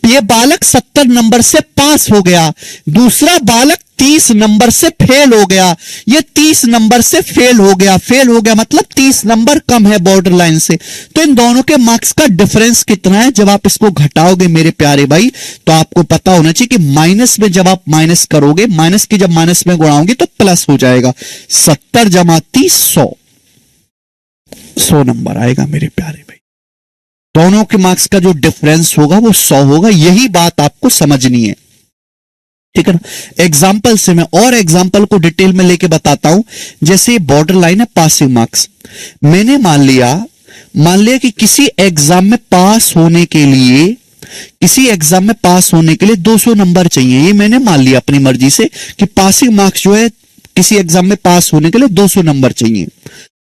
[SPEAKER 1] ये बालक 70 नंबर से पास हो गया, दूसरा बालक 30 नंबर से फेल हो गया। ये 30 नंबर से फेल हो गया। फेल हो गया मतलब 30 नंबर कम है बॉर्डर लाइन से। तो इन दोनों के मार्क्स का डिफरेंस कितना है। जब आप इसको घटाओगे मेरे प्यारे भाई, तो आपको पता होना चाहिए कि माइनस में जब आप माइनस करोगे, माइनस की जब माइनस में गुणाओगे तो प्लस हो जाएगा। 70 जमा 30 100 नंबर आएगा मेरे प्यारे भाई। दोनों के मार्क्स का जो डिफरेंस होगा वो 100 होगा। यही बात आपको समझनी है, ठीक है ना। एग्जाम्पल से मैं और एग्जाम्पल को डिटेल में लेके बताता हूं। जैसे बॉर्डर लाइन है पासिंग मार्क्स। मैंने मान लिया कि किसी एग्जाम में पास होने के लिए, किसी एग्जाम में पास होने के लिए 200 नंबर चाहिए। ये मैंने मान लिया अपनी मर्जी से कि पासिंग मार्क्स जो है, किसी एग्जाम में पास होने के लिए 200 नंबर चाहिए।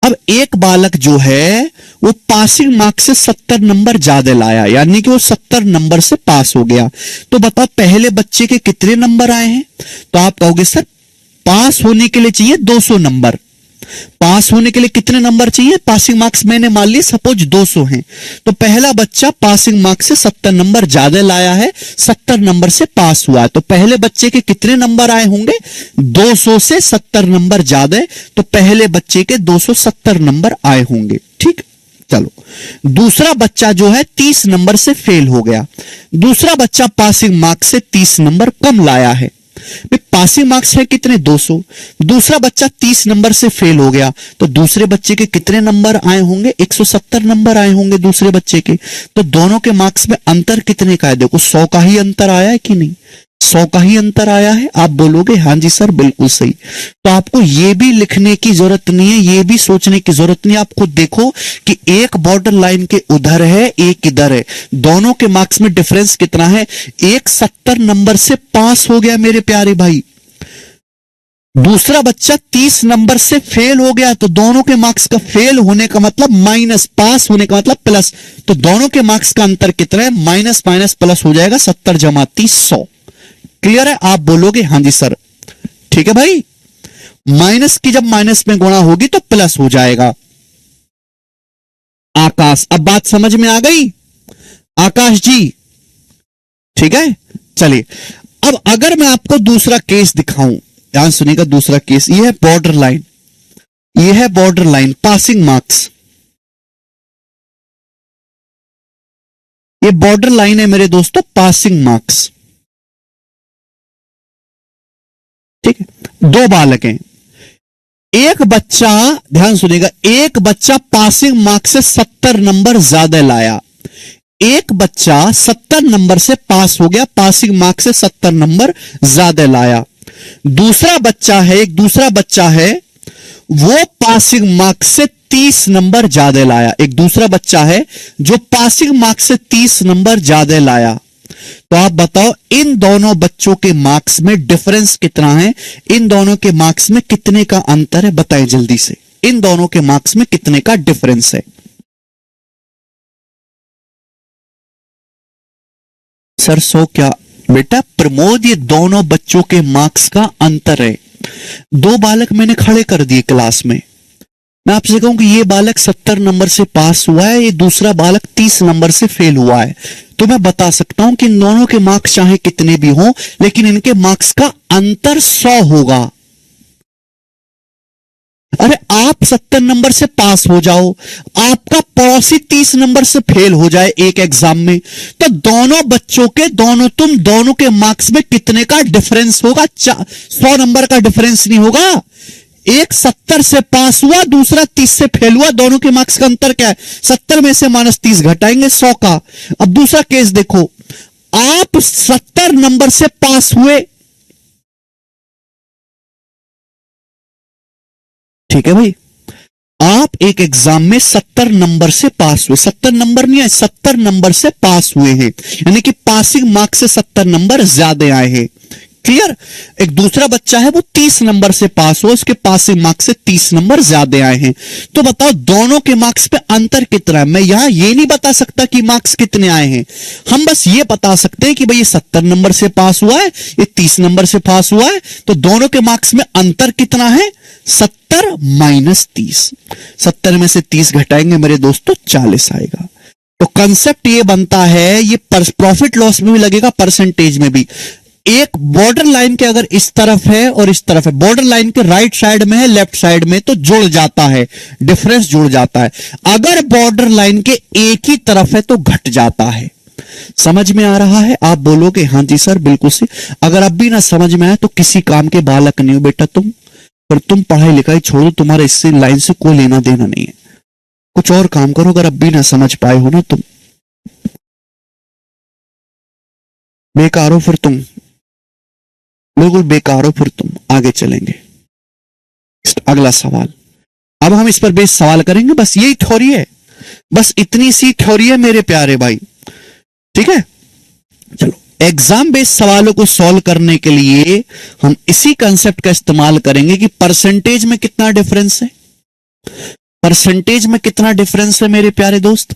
[SPEAKER 1] अब एक बालक जो है वो पासिंग मार्क्स से 70 नंबर ज्यादा लाया, यानी कि वो 70 नंबर से पास हो गया। तो बताओ पहले बच्चे के कितने नंबर आए हैं। तो आप कहोगे सर पास होने के लिए चाहिए 200 नंबर। पास होने के लिए कितने नंबर चाहिए। पासिंग मार्क्स मैंने मान लिया सपोज 200 हैं, तो पहला बच्चा पासिंग मार्क्स से 70 नंबर ज्यादा लाया है, 70 नंबर से पास हुआ है। तो पहले बच्चे के कितने नंबर आए होंगे, 200 से 70 नंबर ज्यादा है, तो पहले बच्चे के 270 नंबर आए होंगे। ठीक, चलो दूसरा बच्चा जो है 30 नंबर से फेल हो गया। दूसरा बच्चा पासिंग मार्क्स से 30 नंबर कम लाया है। पासिंग मार्क्स है कितने, 200। दूसरा बच्चा 30 नंबर से फेल हो गया, तो दूसरे बच्चे के कितने नंबर आए होंगे, 170 नंबर आए होंगे दूसरे बच्चे के। तो दोनों के मार्क्स में अंतर कितने का है। देखो 100 का ही अंतर आया है कि नहीं, 100 का ही अंतर आया है। आप बोलोगे हाँ जी सर बिल्कुल सही। तो आपको यह भी लिखने की जरूरत नहीं है, यह भी सोचने की जरूरत नहीं है। आप खुद देखो कि एक बॉर्डर लाइन के उधर है, एक इधर है, दोनों के मार्क्स में डिफरेंस कितना है। एक 70 नंबर से पास हो गया मेरे प्यारे भाई, दूसरा बच्चा 30 नंबर से फेल हो गया। तो दोनों के मार्क्स का फेल होने का मतलब माइनस, पास होने का मतलब प्लस। तो दोनों के मार्क्स का अंतर कितना है, माइनस माइनस प्लस हो जाएगा, 70 जमा 30 100। क्लियर है। आप बोलोगे हाँ जी सर, ठीक है भाई। माइनस की जब माइनस में गुणा होगी तो प्लस हो जाएगा। आकाश, अब बात समझ में आ गई आकाश जी, ठीक है। चलिए अब अगर मैं आपको दूसरा केस दिखाऊं, ध्यान सुनिएगा। दूसरा केस ये है बॉर्डर लाइन, ये है बॉर्डर लाइन पासिंग मार्क्स। ये बॉर्डर लाइन है मेरे दोस्तों पासिंग मार्क्स, ठीक है। दो बालक हैं, एक बच्चा, ध्यान सुनिएगा, एक बच्चा पासिंग मार्क्स से 70 नंबर ज्यादा लाया। एक बच्चा 70 नंबर से पास हो गया, पासिंग मार्क्स से 70 नंबर ज्यादा लाया। दूसरा बच्चा है, एक दूसरा बच्चा है, वो पासिंग मार्क्स से 30 नंबर ज्यादा लाया। एक दूसरा बच्चा है जो पासिंग मार्क्स से 30 नंबर ज्यादा लाया। तो आप बताओ इन दोनों बच्चों के मार्क्स में डिफरेंस कितना है, इन दोनों के मार्क्स में कितने का अंतर है, बताएं जल्दी से। इन दोनों के मार्क्स में कितने का डिफरेंस है। सर 100 क्या बेटा प्रमोद, ये दोनों बच्चों के मार्क्स का अंतर है। दो बालक मैंने खड़े कर दिए क्लास में, मैं आपसे कहूं कि ये बालक 70 नंबर से पास हुआ है, ये दूसरा बालक 30 नंबर से फेल हुआ है, तो मैं बता सकता हूं कि इन दोनों के मार्क्स चाहे कितने भी हों, लेकिन इनके मार्क्स का अंतर 100 होगा। अरे आप 70 नंबर से पास हो जाओ, आपका पड़ोसी 30 नंबर से फेल हो जाए एक एग्जाम में, तो दोनों बच्चों के तुम दोनों के मार्क्स में कितने का डिफरेंस होगा? 100 नंबर का डिफरेंस नहीं होगा। एक 70 से पास हुआ, दूसरा 30 से फेल हुआ, दोनों के मार्क्स का अंतर क्या है? 70 में से -30 घटाएंगे 100 का। अब दूसरा केस देखो, आप 70 नंबर से पास हुए, ठीक है भाई, आप एक एग्जाम में 70 नंबर से पास हुए, 70 नंबर नहीं आए, 70 नंबर से पास हुए हैं, यानी कि पासिंग मार्क्स से 70 नंबर ज्यादा आए हैं। क्लियर? एक दूसरा बच्चा है वो 30 नंबर से पास हुआ, उसके पासिंग मार्क्स से 30 नंबर ज्यादा आए हैं। तो बताओ दोनों के मार्क्स पे अंतर कितना है? मैं यहां ये नहीं बता सकता कि मार्क्स कितने आए हैं, हम बस ये बता सकते हैं कि भाई ये 70 नंबर से पास हुआ है, ये 30 नंबर से पास हुआ है, तो दोनों के मार्क्स में अंतर कितना है? 70 माइनस 30। 70 में से 30 घटाएंगे मेरे दोस्तों, 40 आएगा। तो कंसेप्ट ये बनता है, ये प्रॉफिट लॉस में भी लगेगा, परसेंटेज में भी। एक बॉर्डर लाइन के अगर इस तरफ है और इस तरफ है, बॉर्डर लाइन के राइट साइड में है, लेफ्ट साइड में, तो जुड़ जाता है, डिफरेंस जुड़ जाता है। अगर बॉर्डर लाइन के एक ही तरफ है तो घट जाता है। समझ में आ रहा है? आप बोलोगे हाँ जी सर बिल्कुल से। अगर अब भी ना समझ में आए तो किसी काम के बालक नहीं हो बेटा तुम, पर तुम पढ़ाई लिखाई छोड़ो, तुम्हारे इससे लाइन से कोई लेना देना नहीं है, कुछ और काम करो। अगर अब भी ना समझ पाए हो ना तुम, बेकार हो फिर तुम, बिल्कुल बेकार हो फिर तुम। आगे चलेंगे, अगला सवाल। अब हम इस पर बेस सवाल करेंगे, बस यही थ्योरी है, बस इतनी सी थ्योरी है मेरे प्यारे भाई, ठीक है। चलो, एग्जाम बेस्ड सवालों को सॉल्व करने के लिए हम इसी कंसेप्ट का इस्तेमाल करेंगे कि परसेंटेज में कितना डिफरेंस है, परसेंटेज में कितना डिफरेंस है मेरे प्यारे दोस्त,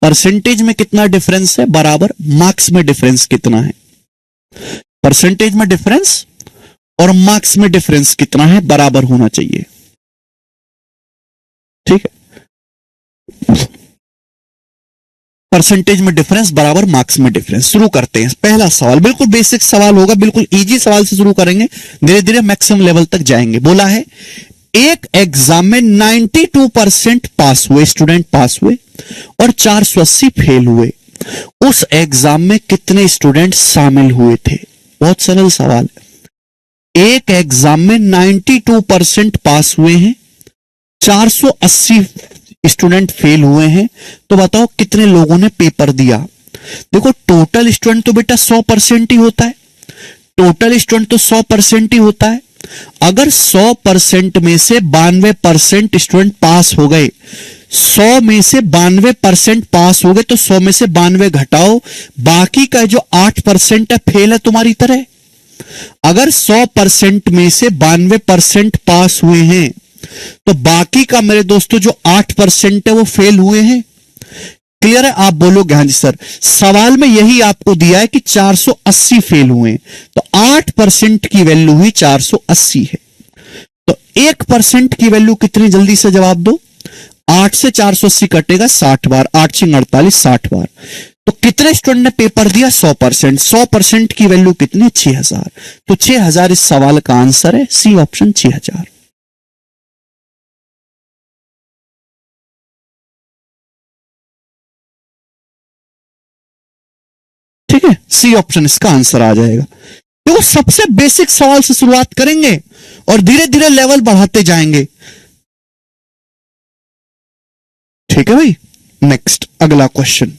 [SPEAKER 1] परसेंटेज में कितना डिफरेंस है बराबर मार्क्स में डिफरेंस कितना है। परसेंटेज में डिफरेंस और मार्क्स में डिफरेंस कितना है बराबर होना चाहिए, ठीक है। परसेंटेज में डिफरेंस बराबर मार्क्स में डिफरेंस। शुरू करते हैं, पहला सवाल बिल्कुल बेसिक सवाल होगा, बिल्कुल इजी सवाल से शुरू करेंगे, धीरे धीरे मैक्सिमम लेवल तक जाएंगे। बोला है एक एग्जाम में 92% पास हुए, स्टूडेंट पास हुए और 480 फेल हुए, उस एग्जाम में कितने स्टूडेंट शामिल हुए थे? बहुत सरल सवाल है। एक एग्जाम में 92% पास हुए हैं, 480 स्टूडेंट फेल हुए हैं, तो बताओ कितने लोगों ने पेपर दिया? देखो टोटल स्टूडेंट तो बेटा 100% ही होता है, टोटल स्टूडेंट तो 100% ही होता है। अगर 100% में से 92% स्टूडेंट पास हो गए, 100 में से 92% पास हो गए, तो 100 में से 92 घटाओ, बाकी का जो 8% है फेल है तुम्हारी तरह। अगर 100% में से 92% पास हुए हैं, तो बाकी का मेरे दोस्तों जो 8% है वो फेल हुए हैं। क्लियर है? आप बोलोगे हाँ जी सर, सवाल में यही आपको दिया है कि 480 फेल हुए, तो 8% की वैल्यू हुई 480 है। तो 1% की वैल्यू कितनी, जल्दी से जवाब दो। 8 से 480 कटेगा 60 बार, 8 से 48, 60 बार। तो कितने स्टूडेंट ने पेपर दिया? 100%। 100% की वैल्यू कितनी? 6000। तो 6000 इस सवाल का आंसर है, सी ऑप्शन 6000। ठीक है, सी ऑप्शन इसका आंसर आ जाएगा। देखो सबसे बेसिक सवाल से शुरुआत करेंगे और धीरे धीरे लेवल बढ़ाते जाएंगे, ठीक है भाई। नेक्स्ट अगला क्वेश्चन।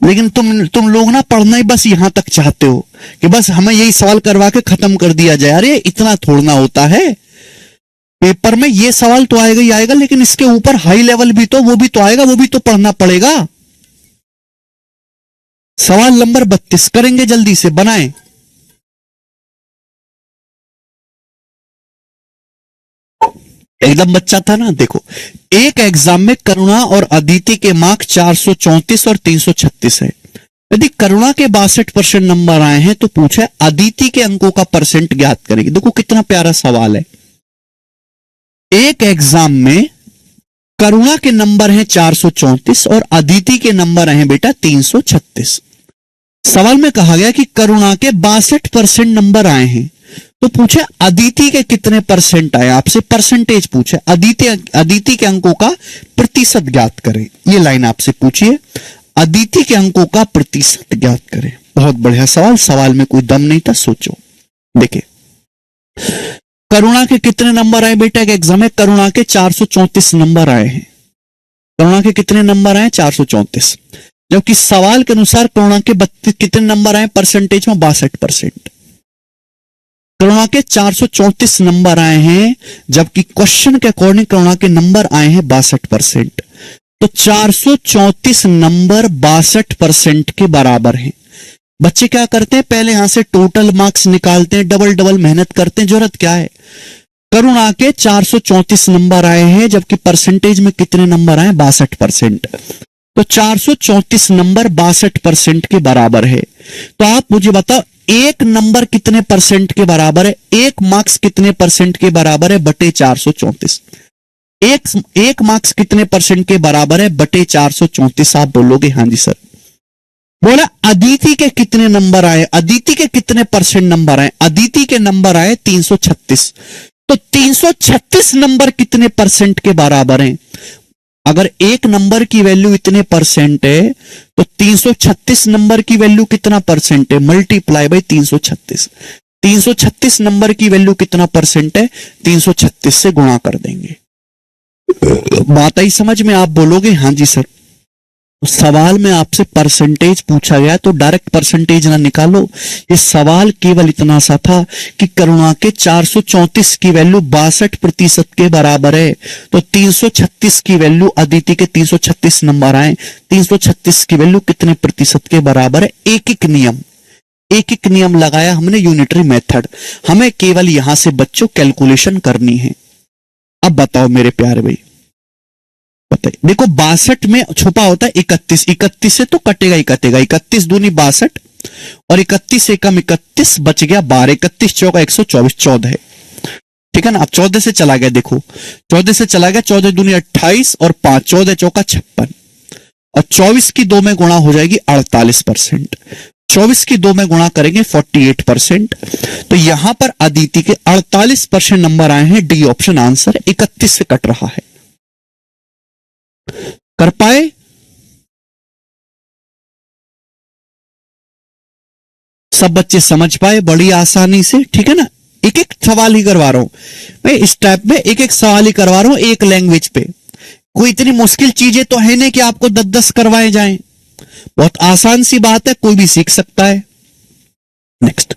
[SPEAKER 1] लेकिन तुम लोग ना पढ़ना ही बस यहां तक चाहते हो कि बस हमें यही सवाल करवा के खत्म कर दिया जाए। अरे इतना थोड़ना होता है, पेपर में ये सवाल तो आएगा ही आएगा, लेकिन इसके ऊपर हाई लेवल भी तो, वो भी तो आएगा, वो भी तो पढ़ना पड़ेगा। सवाल नंबर 32 करेंगे, जल्दी से बनाएं। एकदम बच्चा था ना। देखो एक एग्जाम में करुणा और अदिति के मार्क्स 434 और 336 है। यदि करुणा के 62% नंबर आए हैं तो पूछा अदिति के अंकों का परसेंट ज्ञात करेंगे। देखो कितना प्यारा सवाल है। एक एग्जाम में करुणा के नंबर हैं 434 और अदिति के नंबर हैं बेटा 336। सवाल में कहा गया कि करुणा के 62% नंबर आए हैं, तो पूछे अदिति के कितने परसेंट आए, आपसे परसेंटेज पूछे, अदिति के अंकों का प्रतिशत ज्ञात करें। ये लाइन आपसे पूछिए, अदिति के अंकों का प्रतिशत ज्ञात करें। बहुत बढ़िया सवाल, सवाल में कोई दम नहीं था, सोचो। देखिए करुणा के कितने नंबर आए बेटा, एक एग्जाम में करुणा के 434 नंबर आए हैं। करुणा के कितने नंबर आए, 434, जबकि सवाल के अनुसार करुणा के 32 कितने नंबर आए परसेंटेज में, 62%। करुणा के 434 नंबर आए हैं, जबकि क्वेश्चन के अकॉर्डिंग करुणा के नंबर आए हैं 62%। तो 434 नंबर 62% के बराबर हैं। बच्चे क्या करते हैं, पहले यहां से टोटल मार्क्स निकालते हैं, डबल डबल मेहनत करते हैं, जरूरत क्या है। करुणा के 434 नंबर आए हैं, जबकि परसेंटेज में कितने नंबर आए, 62%। तो 434 नंबर 62% के बराबर है। तो आप मुझे बताओ एक नंबर कितने परसेंट के बराबर है, एक मार्क्स कितने परसेंट के बराबर है बटे 434। एक मार्क्स कितने परसेंट के बराबर है बटे 434। आप बोलोगे हाँ जी सर। बोला अदिति के कितने नंबर आए, अदिति के कितने परसेंट नंबर आए, अदिति के नंबर आए 336। तो 336 नंबर कितने परसेंट के बराबर हैं। अगर एक नंबर की वैल्यू इतने परसेंट है तो 336 नंबर की वैल्यू कितना परसेंट है, मल्टीप्लाई बाई 336। 336 नंबर की वैल्यू कितना परसेंट है, 336 से गुणा कर देंगे। बात आई समझ में, आप बोलोगे हाँ जी सर। सवाल में आपसे परसेंटेज पूछा गया तो डायरेक्ट परसेंटेज ना निकालो। ये सवाल केवल इतना सा था कि करुणा के 434 की वैल्यू 62% के बराबर है, तो 336 की वैल्यू, अदिति के 336 नंबर आए, 336 की वैल्यू कितने प्रतिशत के बराबर है। एक एक नियम लगाया हमने, यूनिटरी मेथड। हमें केवल यहां से बच्चों कैलकुलेशन करनी है। अब बताओ मेरे प्यारे भाई, बताइए। देखो 62 में छुपा होता है 31, 31 से तो कटेगा ही कटेगा, 31 दूनी 62 और 31 से कम 31 बच गया 12, 31 चौका 124, 14 है, ठीक है ना। अब 14 से चला गया, देखो 14 से चला गया, 14 दूनी 28 और 5, 14 चौका 56 और 24 की 2 में गुणा हो जाएगी 48%। 24 की 2 में गुणा करेंगे 48%। तो यहां पर अदिति के 48% नंबर आए हैं, डी ऑप्शन आंसर 31 से कट रहा है। कर पाए, सब बच्चे समझ पाए बड़ी आसानी से, ठीक है ना। एक एक सवाल ही करवा रहा हूं मैं, इस टाइप में एक एक सवाल ही करवा रहा हूं एक लैंग्वेज पे। कोई इतनी मुश्किल चीजें तो है नहीं कि आपको 10-10 करवाए जाएं, बहुत आसान सी बात है, कोई भी सीख सकता है। नेक्स्ट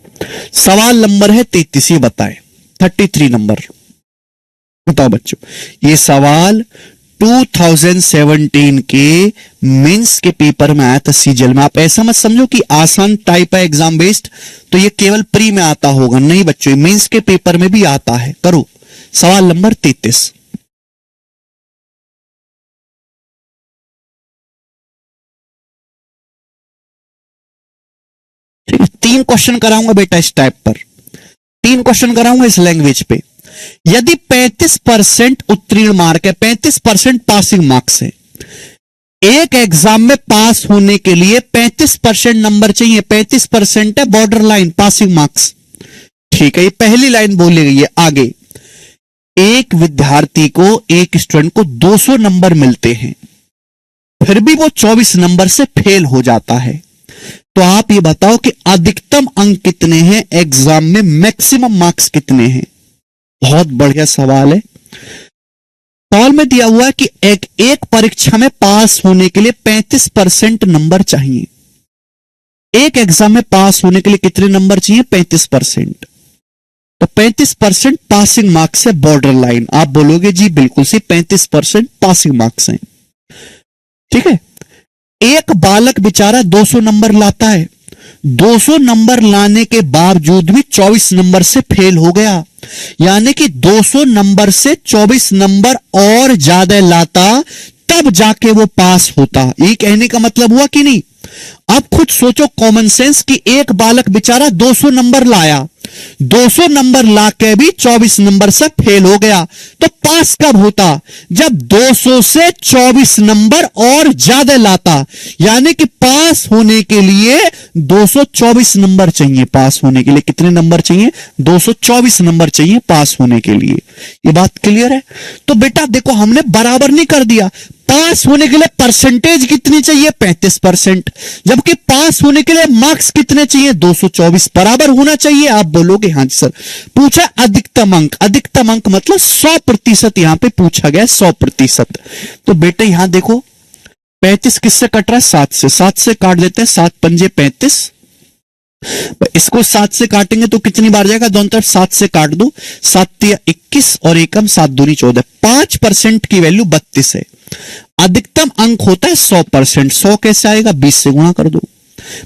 [SPEAKER 1] सवाल नंबर है 33, ये बताएं 33 नंबर। बताओ बच्चों, ये सवाल 2017 के मेंस के पेपर में आया था, सीजीएल में। आप ऐसा मत समझो कि आसान टाइप है एग्जाम बेस्ड तो ये केवल प्री में आता होगा, नहीं बच्चों, मेंस के पेपर में भी आता है। करो सवाल नंबर 33। ठीक है, 3 क्वेश्चन कराऊंगा बेटा इस टाइप पर, 3 क्वेश्चन कराऊंगा इस लैंग्वेज पे। यदि 35% उत्तीर्ण मार्क है, 35% पासिंग मार्क्स है, एक एग्जाम में पास होने के लिए 35% नंबर चाहिए, 35% है बॉर्डर लाइन पासिंग मार्क्स, ठीक है। ये पहली लाइन बोली गई है। आगे एक विद्यार्थी को, एक स्टूडेंट को 200 नंबर मिलते हैं, फिर भी वो 24 नंबर से फेल हो जाता है, तो आप ये बताओ कि अधिकतम अंक कितने हैं, एग्जाम में मैक्सिमम मार्क्स कितने हैं। बहुत बढ़िया सवाल है। सवाल में दिया हुआ है कि एक परीक्षा में पास होने के लिए 35% नंबर चाहिए। एक एग्जाम में पास होने के लिए कितने नंबर चाहिए, 35%। तो 35% पासिंग मार्क्स है बॉर्डर लाइन। आप बोलोगे जी बिल्कुल सी 35% पासिंग मार्क्स हैं, ठीक है। एक बालक बेचारा 200 नंबर लाता है, 200 नंबर लाने के बावजूद भी 24 नंबर से फेल हो गया, यानी कि 200 नंबर से 24 नंबर और ज्यादा लाता तब जाके वो पास होता। ये कहने का मतलब हुआ कि नहीं। अब खुद सोचो कॉमन सेंस कि एक बालक बेचारा 200 नंबर लाया, 200 नंबर लाके भी 24 नंबर से फेल हो गया, तो पास कब होता? जब 200 से 24 नंबर और ज्यादा लाता। यानी कि पास होने के लिए 224 नंबर चाहिए। पास होने के लिए कितने नंबर चाहिए? 224 नंबर चाहिए पास होने के लिए। ये बात क्लियर है? तो बेटा देखो, हमने बराबर नहीं कर दिया। पास होने के लिए परसेंटेज कितनी चाहिए? 35%। जबकि पास होने के लिए मार्क्स कितने चाहिए? 224। बराबर होना चाहिए। आप बोलोगे हाँ जी सर। पूछा अधिकतम अंक। अधिकतम अंक मतलब 100%। यहां पे पूछा गया 100%। तो बेटे यहां देखो, 35 किससे कट रहा है? 7 से। 7 से काट देते हैं। 7 पंजे 35। इसको 7 से काटेंगे तो कितनी बार जाएगा? दोनों तरफ 7 से काट दो। 7 तिया 21 और एकम 7 दूनी 14। 5% की वैल्यू 32 है। अधिकतम अंक होता है 100%। 100 कैसे आएगा? 20 से गुणा कर दो।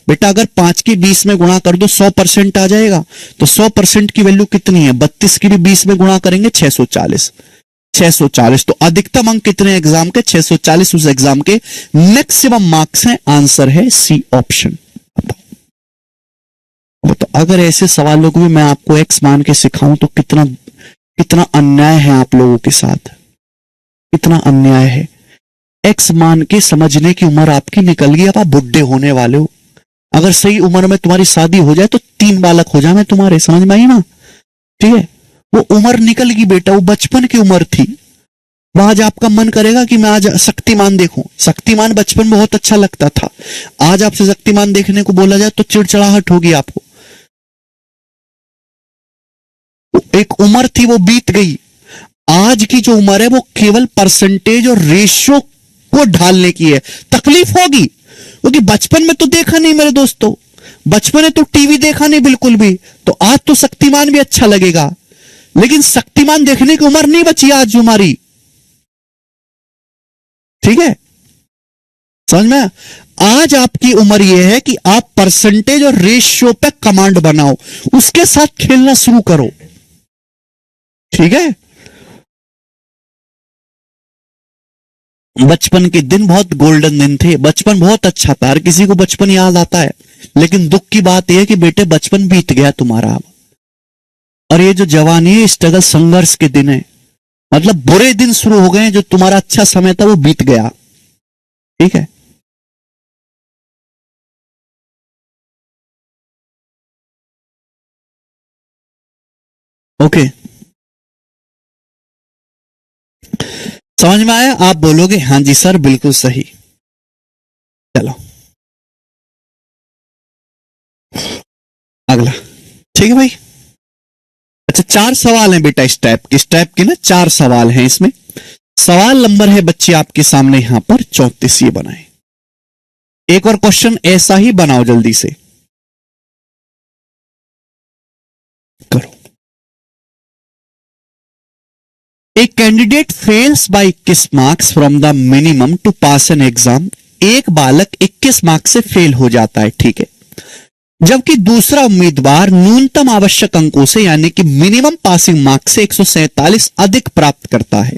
[SPEAKER 1] बेटा अगर 5 की 20 में गुणा कर दो 100% आ जाएगा। तो 100% की वैल्यू कितनी है? 32 की भी 20 में गुणा करेंगे 640। 640। तो अधिकतम अंक कितने एग्जाम के? 640 उस एग्जाम के मैक्सिमम मार्क्स हैं। आंसर है सी ऑप्शन। तो अगर ऐसे सवालों को भी मैं आपको एक्स मान के सिखाऊं तो कितना कितना अन्याय है आप लोगों के साथ। कितना अन्याय है। एक्स मान के समझने की उम्र आपकी निकल गई। अब आप बुढ़े होने वाले हो। अगर सही उम्र में तुम्हारी शादी हो जाए तो 3 बालक हो जाए तुम्हारे। समझ में आई ना? ठीक है, वो उम्र निकल गई बेटा। वो बचपन की उम्र थी। आज आपका मन करेगा कि मैं आज शक्तिमान देखूं। शक्तिमान बचपन में बहुत अच्छा लगता था। आज आपसे शक्तिमान देखने को बोला जाए तो चिड़चिड़ाहट होगी आपको। एक उम्र थी वो बीत गई। आज की जो उम्र है वो केवल परसेंटेज और रेशियो को ढालने की है। तकलीफ होगी क्योंकि बचपन में तो देखा नहीं मेरे दोस्तों। बचपन में तो टीवी देखा नहीं बिल्कुल भी। तो आज तो शक्तिमान भी अच्छा लगेगा, लेकिन शक्तिमान देखने की उम्र नहीं बची आज हमारी। ठीक है, समझ में? आज आपकी उम्र यह है कि आप परसेंटेज और रेशियो पे कमांड बनाओ, उसके साथ खेलना शुरू करो। ठीक है, बचपन के दिन बहुत गोल्डन दिन थे। बचपन बहुत अच्छा था। हर किसी को बचपन याद आता है। लेकिन दुख की बात यह है कि बेटे बचपन बीत गया तुम्हारा अब। और ये जो जवानी है स्ट्रगल संघर्ष के दिन है। मतलब बुरे दिन शुरू हो गए। जो तुम्हारा अच्छा समय था वो बीत गया। ठीक है, ओके, समझ में आया? आप बोलोगे हाँ जी सर बिल्कुल सही। चलो अगला। ठीक है भाई। अच्छा 4 सवाल हैं बेटा इस टाइप के ना 4 सवाल हैं इसमें। सवाल नंबर है बच्चे आपके सामने यहां पर 34। ये बनाए। एक और क्वेश्चन ऐसा ही बनाओ जल्दी से करो। एक candidate fails by 21 marks from the minimum to pass an exam. एक बालक 21 मार्क्स से फेल हो जाता है। ठीक है, जबकि दूसरा उम्मीदवार न्यूनतम आवश्यक अंकों से यानी कि मिनिमम पासिंग मार्क्स से 147 अधिक प्राप्त करता है।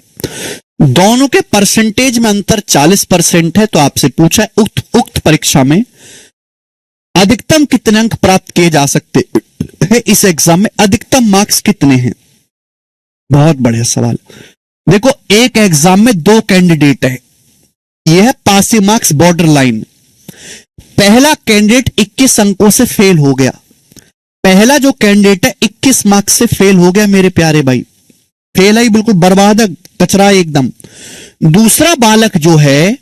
[SPEAKER 1] दोनों के परसेंटेज में अंतर 40% है। तो आपसे पूछा है उक्त परीक्षा में अधिकतम कितने अंक प्राप्त किए जा सकते हैं? इस एग्जाम में अधिकतम मार्क्स कितने हैं? बहुत बढ़िया सवाल। देखो, एक एग्जाम में 2 कैंडिडेट है। यह है पासिंग मार्क्स बॉर्डर लाइन। पहला कैंडिडेट 21 अंकों से फेल हो गया। पहला जो कैंडिडेट है 21 मार्क्स से फेल हो गया मेरे प्यारे भाई। फेल है, बिल्कुल बर्बाद, कचरा एकदम। दूसरा बालक जो है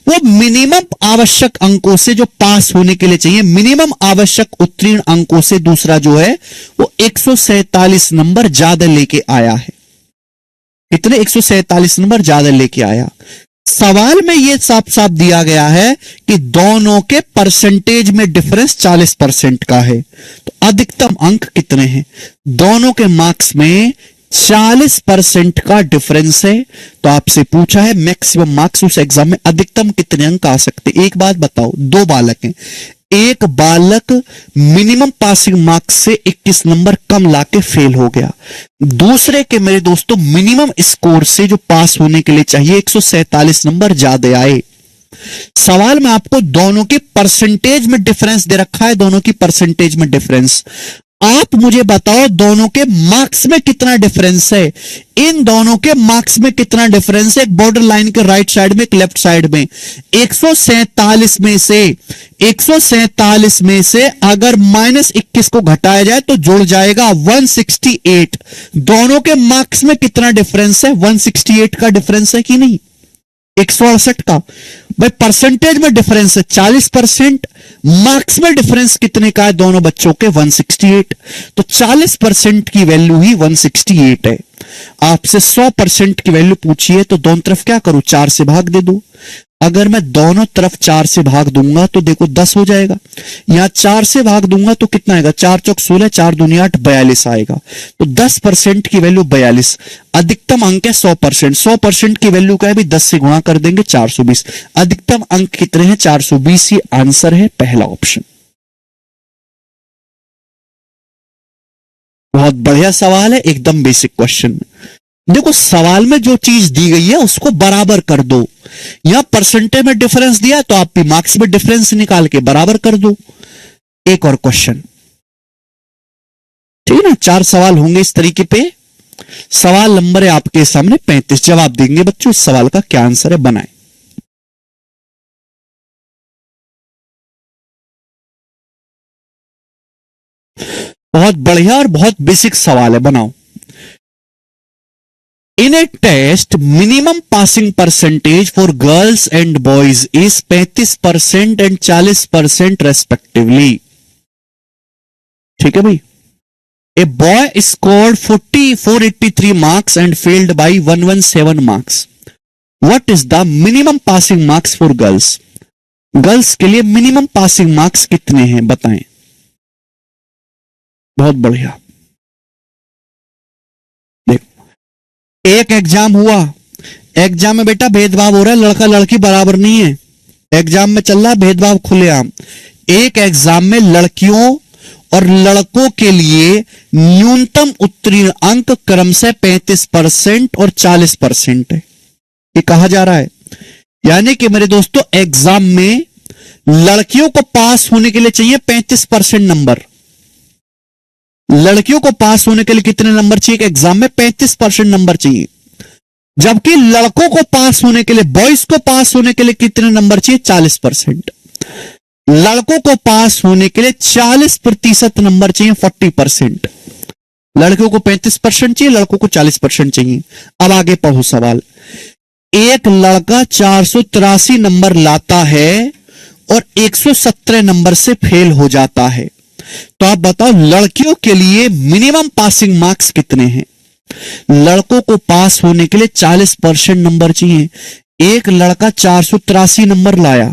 [SPEAKER 1] वो मिनिमम आवश्यक अंकों से जो पास होने के लिए चाहिए, मिनिमम आवश्यक उत्तीर्ण अंकों से दूसरा जो है वो 147 नंबर ज्यादा लेके आया है। कितने? 147 नंबर ज्यादा लेके आया। सवाल में यह साफ साफ दिया गया है कि दोनों के परसेंटेज में डिफरेंस 40% का है। तो अधिकतम अंक कितने हैं? दोनों के मार्क्स में 40% का डिफरेंस है। तो आपसे पूछा है मैक्सिमम मार्क्स उस एग्जाम में अधिकतम कितने अंक आ सकते? एक बात बताओ, 2 बालक हैं। एक बालक मिनिमम पासिंग मार्क्स से 21 नंबर कम लाके फेल हो गया। दूसरे के मेरे दोस्तों मिनिमम स्कोर से जो पास होने के लिए चाहिए 147 नंबर ज्यादा आए। सवाल में आपको दोनों के परसेंटेज में डिफरेंस दे रखा है। दोनों की परसेंटेज में डिफरेंस आप मुझे बताओ दोनों के मार्क्स में कितना डिफरेंस है। इन दोनों के मार्क्स में कितना डिफरेंस है, एक बॉर्डर लाइन के राइट साइड में, एक लेफ्ट साइड में। 147 में से 147 में से अगर -21 को घटाया जाए तो जुड़ जाएगा 168। दोनों के मार्क्स में कितना डिफरेंस है, 168 का डिफरेंस है कि नहीं, 168 का। भाई परसेंटेज में डिफरेंस है 40%, मार्क्स में डिफरेंस कितने का है दोनों बच्चों के, 168। तो 40% की वैल्यू ही 168 है। आपसे 100% की वैल्यू पूछिए तो दोनों तरफ क्या करूं, 4 से भाग दे दो। अगर मैं दोनों तरफ 4 से भाग दूंगा तो देखो 10 हो जाएगा। यहां 4 से भाग दूंगा तो कितना आएगा, 4 चौक 16, 4 दूनी 8, 42 आएगा। तो 10% की वैल्यू 42। अधिकतम अंक है 100%। 100% की वैल्यू का है भी 10 से गुणा कर देंगे 420। अधिकतम अंक कितने हैं, 420 ही आंसर है पहला ऑप्शन। बहुत बढ़िया सवाल है, एकदम बेसिक क्वेश्चन। देखो सवाल में जो चीज दी गई है उसको बराबर कर दो। यहां परसेंटेज में डिफरेंस दिया तो आप भी मार्क्स में डिफरेंस निकाल के बराबर कर दो। एक और क्वेश्चन, ठीक है ना, 4 सवाल होंगे इस तरीके पे। सवाल नंबर है आपके सामने 35। जवाब देंगे बच्चों, इस सवाल का क्या आंसर है बनाएं। बहुत बढ़िया और बहुत बेसिक सवाल है, बनाओ। In a test, minimum passing percentage for girls and boys is 35% and 40% respectively. ठीक है भाई। A boy scored 483 marks and failed by 117 marks. What is the minimum passing marks for girls? Girls के लिए minimum passing marks कितने हैं बताएं। बहुत बढ़िया। देखो एक एग्जाम हुआ, एग्जाम में बेटा भेदभाव हो रहा है, लड़का लड़की बराबर नहीं है। एग्जाम में चल रहा है भेदभाव खुलेआम। एक एग्जाम में लड़कियों और लड़कों के लिए न्यूनतम उत्तीर्ण अंक क्रमशः 35% और 40% है। ये कहा जा रहा है, यानी कि मेरे दोस्तों एग्जाम में लड़कियों को पास होने के लिए चाहिए 35% नंबर। लड़कियों को पास होने के लिए कितने नंबर चाहिए, एग्जाम में 35% नंबर चाहिए। जबकि लड़कों को पास होने के लिए, बॉयज को पास होने के लिए कितने नंबर चाहिए, 40%। लड़कों को पास होने के लिए 40% नंबर चाहिए, 40%। लड़कियों को 35% चाहिए, लड़कों को 40% चाहिए। अब आगे पढ़ो सवाल। एक लड़का 483 नंबर लाता है और 117 नंबर से फेल हो जाता है, तो आप बताओ लड़कियों के लिए मिनिमम पासिंग मार्क्स कितने हैं। लड़कों को पास होने के लिए 40% नंबर चाहिए। एक लड़का 483 नंबर लाया,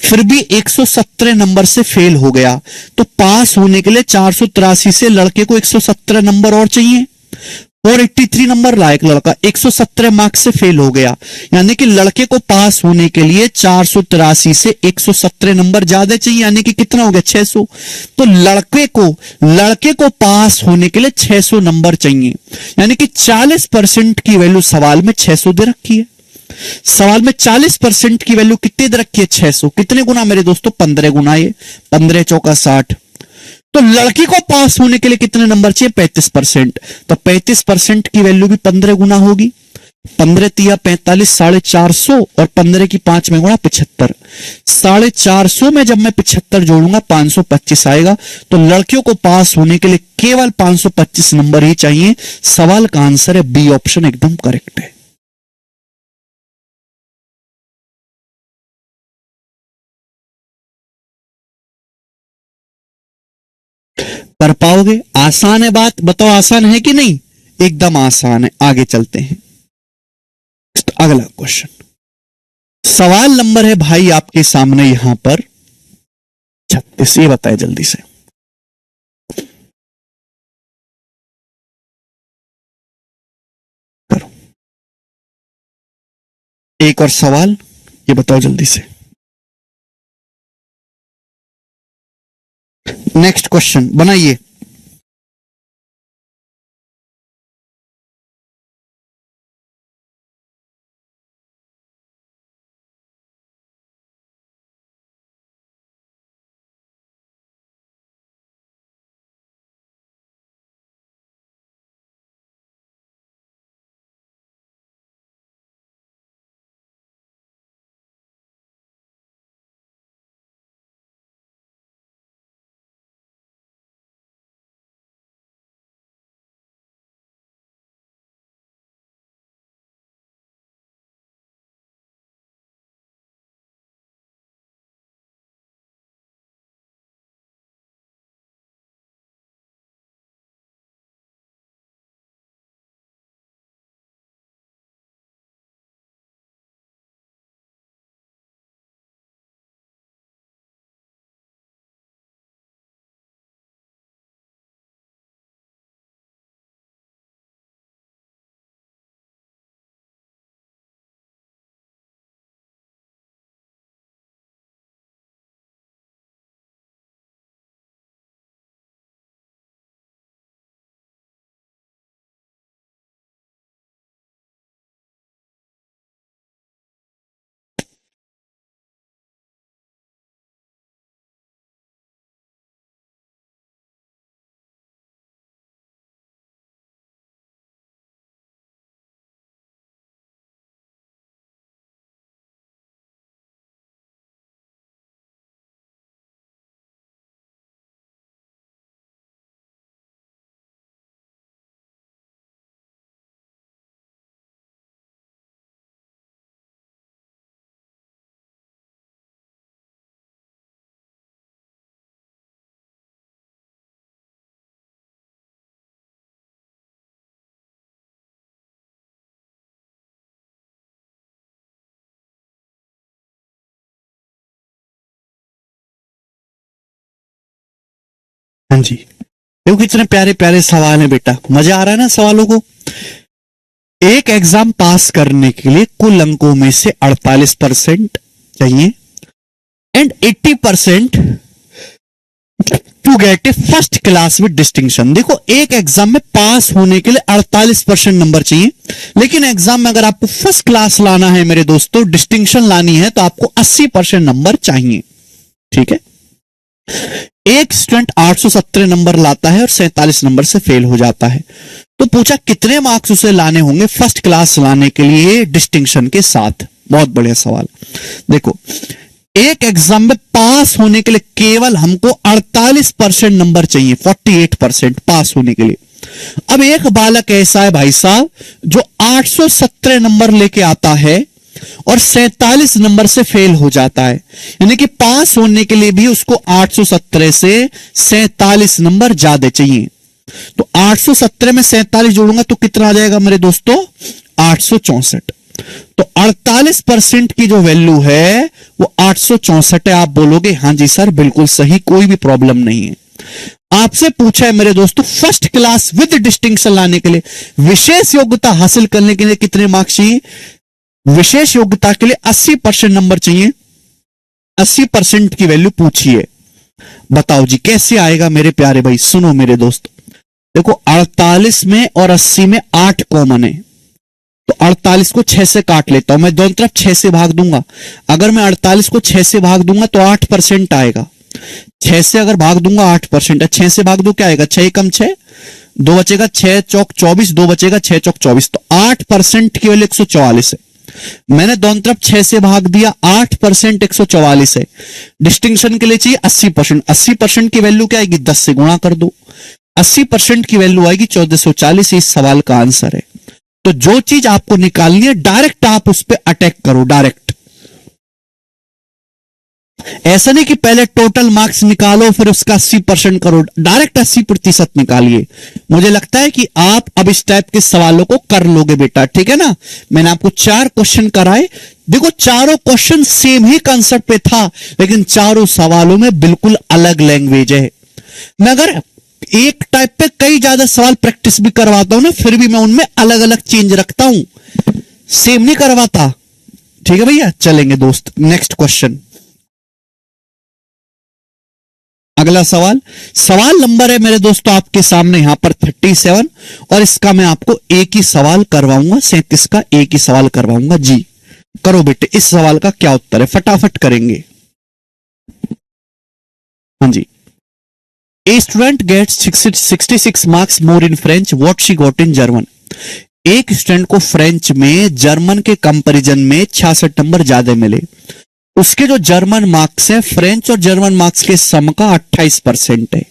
[SPEAKER 1] फिर भी 117 नंबर से फेल हो गया, तो पास होने के लिए 483 से लड़के को 117 नंबर और चाहिए। 483 नंबर लाया एक लड़का, 117 मार्क्स से फेल हो गया, यानी कि लड़के को पास होने के लिए 483 से 117 नंबर ज्यादा चाहिए, यानी कि कितना हो गया, 600। तो लड़के को पास होने के लिए 600 नंबर चाहिए, यानी कि 40% की वैल्यू सवाल में 600 दे रखी है। सवाल में 40% की वैल्यू कितनी दे रखी है, 600। कितने गुना मेरे दोस्तों, 15 गुना। ये 15 चौका 60। तो लड़की को पास होने के लिए कितने नंबर चाहिए, 35%। तो 35% की वैल्यू भी 15 गुना होगी। 15 तिया 45, 450, और 15 की 5 में गुणा 75। 450 में जब मैं 75 जोड़ूंगा 525 आएगा। तो लड़कियों को पास होने के लिए केवल 525 नंबर ही चाहिए। सवाल का आंसर है बी ऑप्शन, एकदम करेक्ट है। कर पाओगे, आसान है बात, बताओ आसान है कि नहीं, एकदम आसान है। आगे चलते हैं, अगला क्वेश्चन। सवाल नंबर है भाई आपके सामने यहां पर 36। ये बताए जल्दी से। करो एक और सवाल, ये बताओ जल्दी से। नेक्स्ट क्वेश्चन बनाइए। हाँ जी, देखो कितने प्यारे प्यारे सवाल है बेटा, मजा आ रहा है ना सवालों को। एक एग्जाम पास करने के लिए कुल अंकों में से 48% चाहिए and 80% to get a first class with distinction. देखो एक एग्जाम में पास होने के लिए 48% नंबर चाहिए, लेकिन एग्जाम में अगर आपको फर्स्ट क्लास लाना है मेरे दोस्तों, डिस्टिंक्शन लानी है, तो आपको 80% नंबर चाहिए। ठीक है, एक स्टूडेंट 817 नंबर लाता है और 47 नंबर से फेल हो जाता है, तो पूछा कितने मार्क्स उसे लाने होंगे फर्स्ट क्लास लाने के लिए डिस्टिंक्शन के साथ। बहुत बढ़िया सवाल। देखो एक एग्जाम में पास होने के लिए केवल हमको 48% नंबर चाहिए, 48% पास होने के लिए। अब एक बालक ऐसा है भाई साहब जो 817 नंबर लेके आता है और 47 नंबर से फेल हो जाता है, यानी कि पास होने के लिए भी उसको 817 से 47 नंबर ज्यादा चाहिए। तो 817 में 47 जोड़ूंगा तो कितना आ जाएगा मेरे दोस्तों, 864। तो 48% की जो वैल्यू है वो 864 है। आप बोलोगे हाँ जी सर बिल्कुल सही, कोई भी प्रॉब्लम नहीं है। आपसे पूछा है मेरे दोस्तों फर्स्ट क्लास विद डिस्टिंक्शन लाने के लिए, विशेष योग्यता हासिल करने के लिए कितने मार्क्स चाहिए। विशेष योग्यता के लिए 80% नंबर चाहिए, 80% की वैल्यू पूछी है। बताओ जी कैसे आएगा मेरे प्यारे भाई, सुनो मेरे दोस्त। देखो 48 में और 80 में 8 कॉमन है, तो 48 को 6 से काट लेता हूं मैं, दोनों तरफ 6 से भाग दूंगा। अगर मैं 48 को 6 से भाग दूंगा तो 8% आएगा। 6 से अगर भाग दूंगा 8% है, 6 से भाग दो क्या आएगा, 6 कम 6 2 बचेगा, 6 चौक 24, 2 बचेगा 6 चौक 24, तो 8% की वैल्यू 144 है। मैंने दोनों तरफ 6 से भाग दिया, 8% 144 है। डिस्टिंक्शन के लिए चाहिए 80%, 80% की वैल्यू क्या आएगी, 10 से गुणा कर दो, 80% की वैल्यू आएगी 1440। इस सवाल का आंसर है। तो जो चीज आपको निकालनी है डायरेक्ट आप उस पर अटैक करो, डायरेक्ट। ऐसा नहीं कि पहले टोटल मार्क्स निकालो फिर उसका 80% करो, डायरेक्ट 80% निकालिए। मुझे लगता है कि आप अब इस टाइप के सवालों को कर लोगे बेटा, ठीक है ना। मैंने आपको 4 क्वेश्चन कराए, देखो चारों क्वेश्चन सेम ही कंसेप्ट पे था, लेकिन चारों सवालों में बिल्कुल अलग लैंग्वेज है। मैं अगर एक टाइप पे कई ज्यादा सवाल प्रैक्टिस भी करवाता हूं ना, फिर भी मैं उनमें अलग अलग चेंज रखता हूं, सेम नहीं करवाता। ठीक है भैया, चलेंगे दोस्त नेक्स्ट क्वेश्चन। अगला सवाल, सवाल नंबर है मेरे दोस्तों आपके सामने यहां पर 37, और इसका मैं आपको एक ही सवाल करवाऊंगा, 37 का एक ही सवाल करवाऊंगा जी। करो बेटे, इस सवाल का क्या उत्तर है, फटाफट करेंगे। हाँ जी। A student gets 66 marks more in French what she got in German। एक स्टूडेंट को फ्रेंच में जर्मन के कंपैरिजन में 66 नंबर ज्यादा मिले। उसके जो जर्मन मार्क्स है फ्रेंच और जर्मन मार्क्स के सम का 28% है।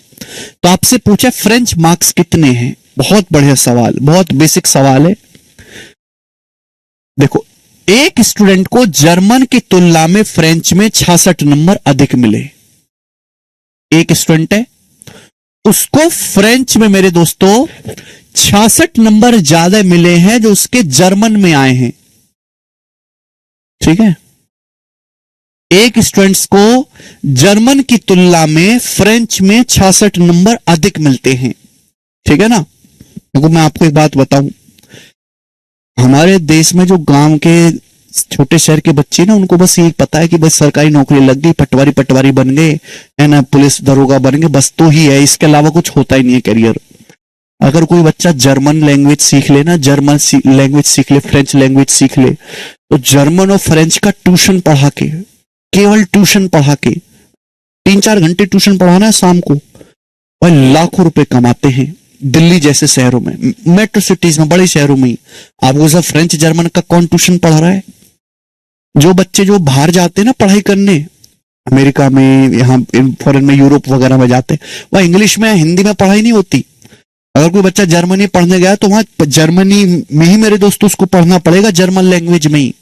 [SPEAKER 1] तो आपसे पूछा फ्रेंच मार्क्स कितने हैं। बहुत बढ़िया सवाल, बहुत बेसिक सवाल है। देखो एक स्टूडेंट को जर्मन की तुलना में फ्रेंच में 66 नंबर अधिक मिले। एक स्टूडेंट है, उसको फ्रेंच में मेरे दोस्तों 66 नंबर ज्यादा मिले हैं जो उसके जर्मन में आए हैं। ठीक है, एक स्टूडेंट्स को जर्मन की तुलना में फ्रेंच में 66 नंबर अधिक मिलते हैं। ठीक है ना। देखो मैं आपको एक बात बताऊं, हमारे देश में जो गांव के छोटे शहर के बच्चे ना, उनको बस यही पता है कि बस सरकारी नौकरी लग गई, पटवारी बन गए, है ना, पुलिस दरोगा बन गए, बस तो ही है, इसके अलावा कुछ होता ही नहीं है करियर। अगर कोई बच्चा जर्मन लैंग्वेज सीख ले ना, जर्मन लैंग्वेज सीख ले, फ्रेंच लैंग्वेज सीख ले, तो जर्मन और फ्रेंच का ट्यूशन पढ़ा के, केवल ट्यूशन पढ़ा के 3-4 घंटे ट्यूशन पढ़ाना है शाम को, और लाखों रुपए कमाते हैं। दिल्ली जैसे शहरों में, मेट्रो सिटीज में, बड़े शहरों में ही आपको सब फ्रेंच जर्मन का कौन ट्यूशन पढ़ा रहा है। जो बच्चे जो बाहर जाते हैं ना पढ़ाई करने, अमेरिका में, यहाँ फॉरेन में, यूरोप वगैरह में जाते हैं, वह इंग्लिश में हिंदी में पढ़ाई नहीं होती। अगर कोई बच्चा जर्मनी पढ़ने गया तो वहां जर्मनी में ही मेरे दोस्तों उसको पढ़ना पड़ेगा, जर्मन लैंग्वेज में ही।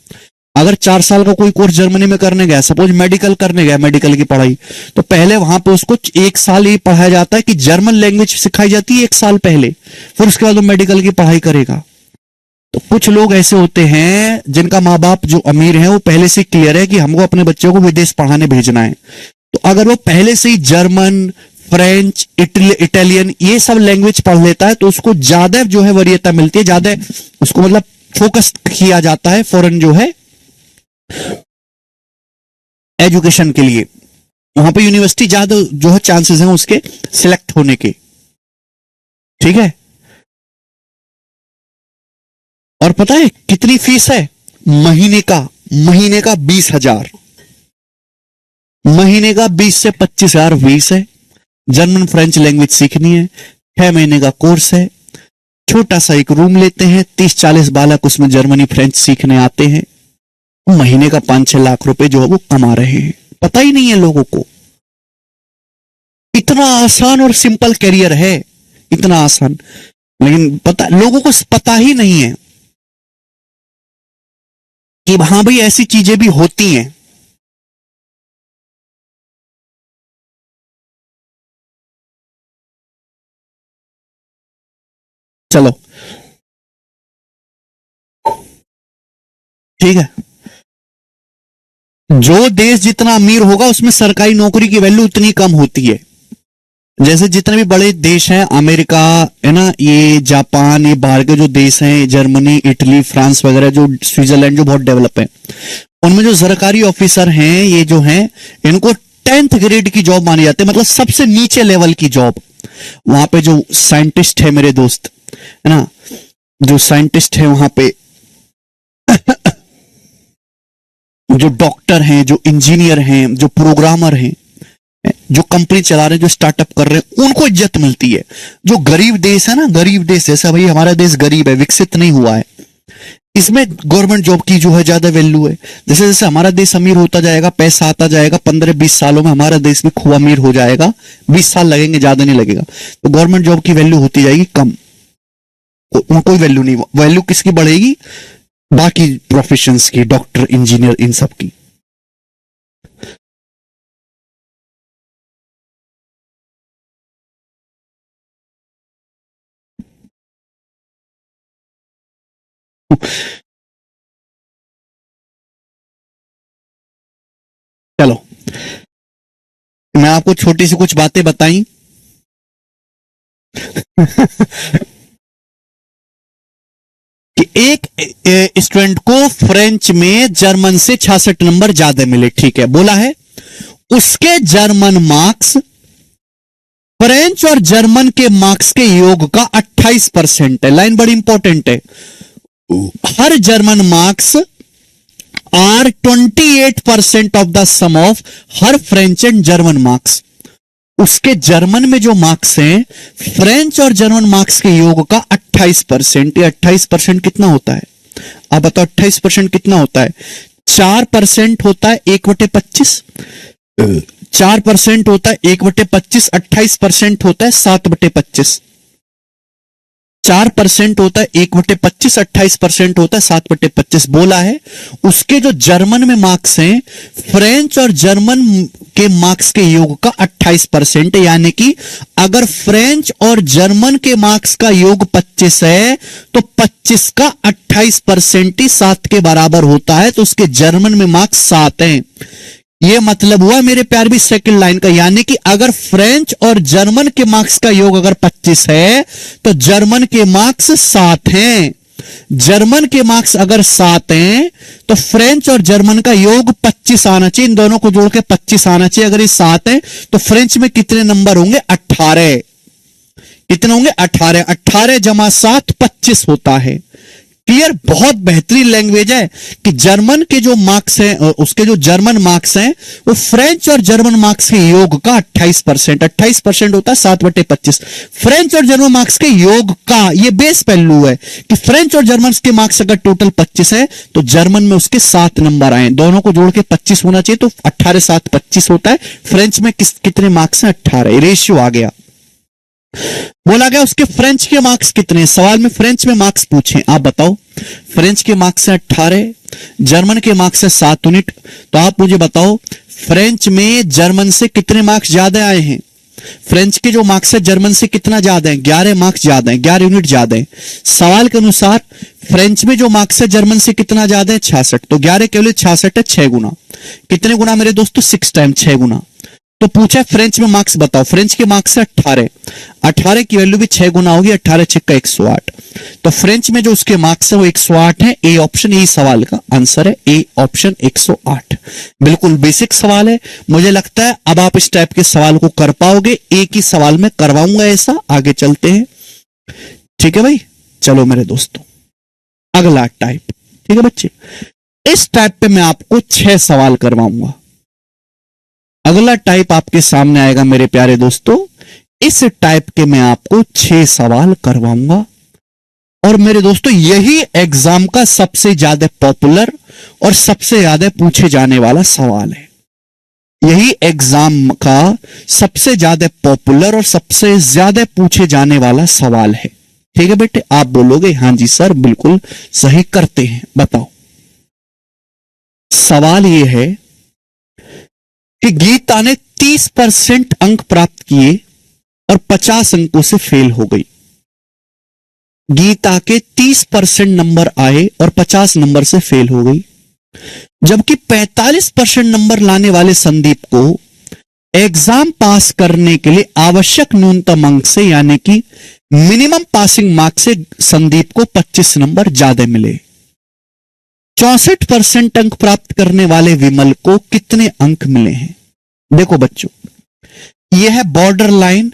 [SPEAKER 1] अगर 4 साल का कोई कोर्स जर्मनी में करने गया, सपोज मेडिकल करने गया, मेडिकल की पढ़ाई, तो पहले वहां पे उसको 1 साल ये पढ़ाया जाता है कि जर्मन लैंग्वेज सिखाई जाती है 1 साल पहले, फिर उसके बाद वो मेडिकल की पढ़ाई करेगा। तो कुछ लोग ऐसे होते हैं जिनका माँ बाप जो अमीर है वो पहले से क्लियर है कि हमको अपने बच्चों को विदेश पढ़ाने भेजना है, तो अगर वो पहले से ही जर्मन, फ्रेंच, इटालियन, ये सब लैंग्वेज पढ़ लेता है तो उसको ज्यादा जो है वरीयता मिलती है, ज्यादा उसको मतलब फोकस किया जाता है फॉरेन जो है एजुकेशन के लिए। वहां पे यूनिवर्सिटी ज्यादा जो है चांसेस हैं उसके सिलेक्ट होने के। ठीक है, और पता है कितनी फीस है? महीने का 20,000, महीने का 20 से 25,000 फीस है। जर्मन फ्रेंच लैंग्वेज सीखनी है, 6 महीने का कोर्स है। छोटा सा एक रूम लेते हैं, 30-40 बालक उसमें जर्मनी फ्रेंच सीखने आते हैं। महीने का 5-6 लाख रुपए जो है वो कमा रहे हैं, पता ही नहीं है लोगों को। इतना आसान और सिंपल करियर है, इतना आसान, लेकिन लोगों को पता ही नहीं है कि हाँ भाई ऐसी चीजें भी होती हैं। चलो ठीक है, जो देश जितना अमीर होगा उसमें सरकारी नौकरी की वैल्यू उतनी कम होती है। जैसे जितने भी बड़े देश हैं, अमेरिका है ना, ये जापान, ये बाहर के जो देश हैं, जर्मनी, इटली, फ्रांस वगैरह, जो स्विट्जरलैंड जो बहुत डेवलप है, उनमें जो सरकारी ऑफिसर हैं ये जो हैं इनको 10th ग्रेड की जॉब मानी जाती है, मतलब सबसे नीचे लेवल की जॉब। वहां पे जो साइंटिस्ट है मेरे दोस्त, है ना, जो साइंटिस्ट है वहां पे जो डॉक्टर हैं, जो इंजीनियर हैं, जो प्रोग्रामर हैं, जो कंपनी चला रहे हैं, जो स्टार्टअप कर रहे हैं, उनको इज्जत मिलती है। जो गरीब देश है ना, गरीब देश, जैसा भाई हमारा देश गरीब है, विकसित नहीं हुआ है, इसमें गवर्नमेंट जॉब की जो है ज्यादा वैल्यू है। जैसे जैसे हमारा देश अमीर होता जाएगा, पैसा आता जाएगा, 15-20 सालों में हमारा देश भी खूब अमीर हो जाएगा। 20 साल लगेंगे, ज्यादा नहीं लगेगा। तो गवर्नमेंट जॉब की वैल्यू होती जाएगी कम, कोई वैल्यू नहीं। वैल्यू किसकी बढ़ेगी? बाकी प्रोफेशंस की, डॉक्टर, इंजीनियर, इन सब की। चलो मैं आपको छोटी सी कुछ बातें बताई कि एक स्टूडेंट को फ्रेंच में जर्मन से 66 नंबर ज्यादा मिले, ठीक है, बोला है। उसके जर्मन मार्क्स फ्रेंच और जर्मन के मार्क्स के योग का 28% है। लाइन बड़ी इंपॉर्टेंट है। Her German marks are 28% of the sum of her French and German marks. उसके जर्मन में जो मार्क्स हैं फ्रेंच और जर्मन मार्क्स के योग का 28%। ये 28% कितना होता है? आप बताओ 28% कितना होता है? 4% होता है 1/25, 4% होता है 1/25, 28% होता है 7/25। 4% होता है 1/25, 28% होता है 7/25। बोला है उसके जो जर्मन में मार्क्स हैं फ्रेंच और जर्मन के मार्क्स के योग का 28%, यानी कि अगर फ्रेंच और जर्मन के मार्क्स का योग 25 है तो 25 का 28% ही 7 के बराबर होता है। तो उसके जर्मन में मार्क्स 7 हैं। यह मतलब हुआ मेरे प्यार भी सेकंड लाइन का, यानी कि अगर फ्रेंच और जर्मन के मार्क्स का योग अगर 25 है तो जर्मन के मार्क्स 7 हैं। जर्मन के मार्क्स अगर 7 हैं तो फ्रेंच और जर्मन का योग 25 आना चाहिए। इन दोनों को जोड़ के 25 आना चाहिए। अगर ये 7 है तो फ्रेंच में कितने नंबर होंगे? 18। कितने होंगे? 18। 18 जमा 7 25 होता है। क्लियर? बहुत बेहतरीन लैंग्वेज है कि जर्मन के जो मार्क्स हैं, उसके जो जर्मन मार्क्स हैं वो फ्रेंच और जर्मन मार्क्स के योग का 28%। 28% होता है 7/25। फ्रेंच और जर्मन मार्क्स के योग का ये बेस वैल्यू है कि फ्रेंच और जर्मन के मार्क्स अगर टोटल 25 है तो जर्मन में उसके 7 नंबर आए। दोनों को जोड़ के 25 होना चाहिए, तो 18 7 25 होता है। फ्रेंच में कितने मार्क्स हैं? 18। रेशियो आ गया। बोला गया उसके फ्रेंच के मार्क्स कितने? सवाल में फ्रेंच में मार्क्स पूछे, आप बताओ। फ्रेंच के मार्क्स है 18, जर्मन के मार्क्स है 7 यूनिट। तो आप मुझे बताओ फ्रेंच में जर्मन से कितने मार्क्स ज्यादा आए हैं? फ्रेंच के जो मार्क्स है जर्मन से कितना ज्यादा है? 11 मार्क्स ज्यादा है, 11 यूनिट ज्यादा है। सवाल के अनुसार फ्रेंच में जो मार्क्स है जर्मन से कितना ज्यादा है? 66। तो 11 केवल 66 है 6 गुना। कितने गुना मेरे दोस्तों? 6 टाइम, 6 गुना। तो पूछा फ्रेंच में मार्क्स बताओ, फ्रेंच के मार्क्स है 18, 18 की वैल्यू भी 6 गुना होगी, 18 6 का 108। तो फ्रेंच में जो उसके मार्क्स है वो 108 है। ए ऑप्शन यही सवाल का आंसर है, ए ऑप्शन 108। बिल्कुल बेसिक सवाल है। मुझे लगता है अब आप इस टाइप के सवाल को कर पाओगे। एक ही सवाल में करवाऊंगा ऐसा। आगे चलते हैं, ठीक है भाई। चलो मेरे दोस्तों, अगला टाइप, ठीक है बच्चे। इस टाइप पे मैं आपको 6 सवाल करवाऊंगा। अगला टाइप आपके सामने आएगा मेरे प्यारे दोस्तों। इस टाइप के मैं आपको 6 सवाल करवाऊंगा। और मेरे दोस्तों यही एग्जाम का सबसे ज्यादा पॉपुलर और सबसे ज्यादा पूछे जाने वाला सवाल है। यही एग्जाम का सबसे ज्यादा पॉपुलर और सबसे ज्यादा पूछे जाने वाला सवाल है। ठीक है बेटे, आप बोलोगे हाँ जी सर बिल्कुल सही करते हैं। बताओ, सवाल यह है कि गीता ने 30% अंक प्राप्त किए और 50 अंकों से फेल हो गई। गीता के 30% नंबर आए और 50 नंबर से फेल हो गई, जबकि 45% नंबर लाने वाले संदीप को एग्जाम पास करने के लिए आवश्यक न्यूनतम अंक से यानी कि मिनिमम पासिंग मार्क्स से संदीप को 25 नंबर ज्यादा मिले। 64% अंक प्राप्त करने वाले विमल को कितने अंक मिले हैं? देखो बच्चों, यह है बॉर्डर लाइन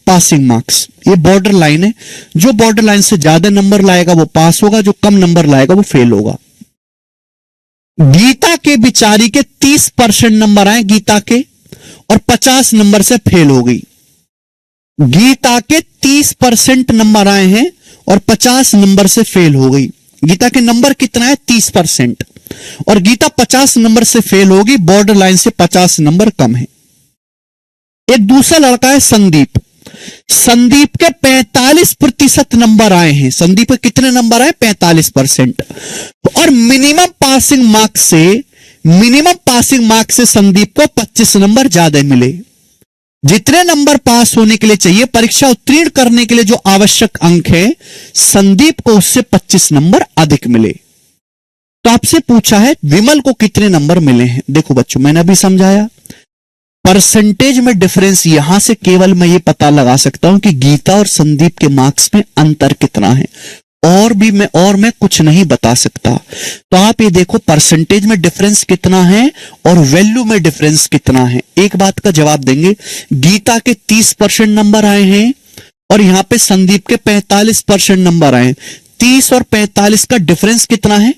[SPEAKER 1] पासिंग मार्क्स। ये बॉर्डर लाइन है। जो बॉर्डर लाइन से ज्यादा नंबर लाएगा वो पास होगा, जो कम नंबर लाएगा वो फेल होगा। गीता के बिचारी के 30% नंबर आए गीता के, और 50 नंबर से फेल हो गई। गीता के 30% नंबर आए हैं और 50 नंबर से फेल हो गई। गीता के नंबर कितना है? 30%, और गीता 50 नंबर से फेल होगी। बॉर्डर लाइन से 50 नंबर कम है। एक दूसरा लड़का है संदीप। संदीप के 45% नंबर आए हैं। संदीप के कितने नंबर आए? 45%। और मिनिमम पासिंग मार्क्स से संदीप को 25 नंबर ज्यादा मिले। जितने नंबर पास होने के लिए चाहिए, परीक्षा उत्तीर्ण करने के लिए जो आवश्यक अंक है, संदीप को उससे 25 नंबर अधिक मिले। तो आपसे पूछा है विमल को कितने नंबर मिले हैं। देखो बच्चों, मैंने अभी समझाया, परसेंटेज में डिफरेंस यहां से केवल मैं ये पता लगा सकता हूं कि गीता और संदीप के मार्क्स में अंतर कितना है, और मैं कुछ नहीं बता सकता। तो आप ये देखो परसेंटेज में डिफरेंस कितना है और वैल्यू में डिफरेंस कितना है। एक बात का जवाब देंगे, गीता के 30% नंबर आए हैं और यहां पे संदीप के 45% नंबर आए हैं। 30 और 45 का डिफरेंस कितना है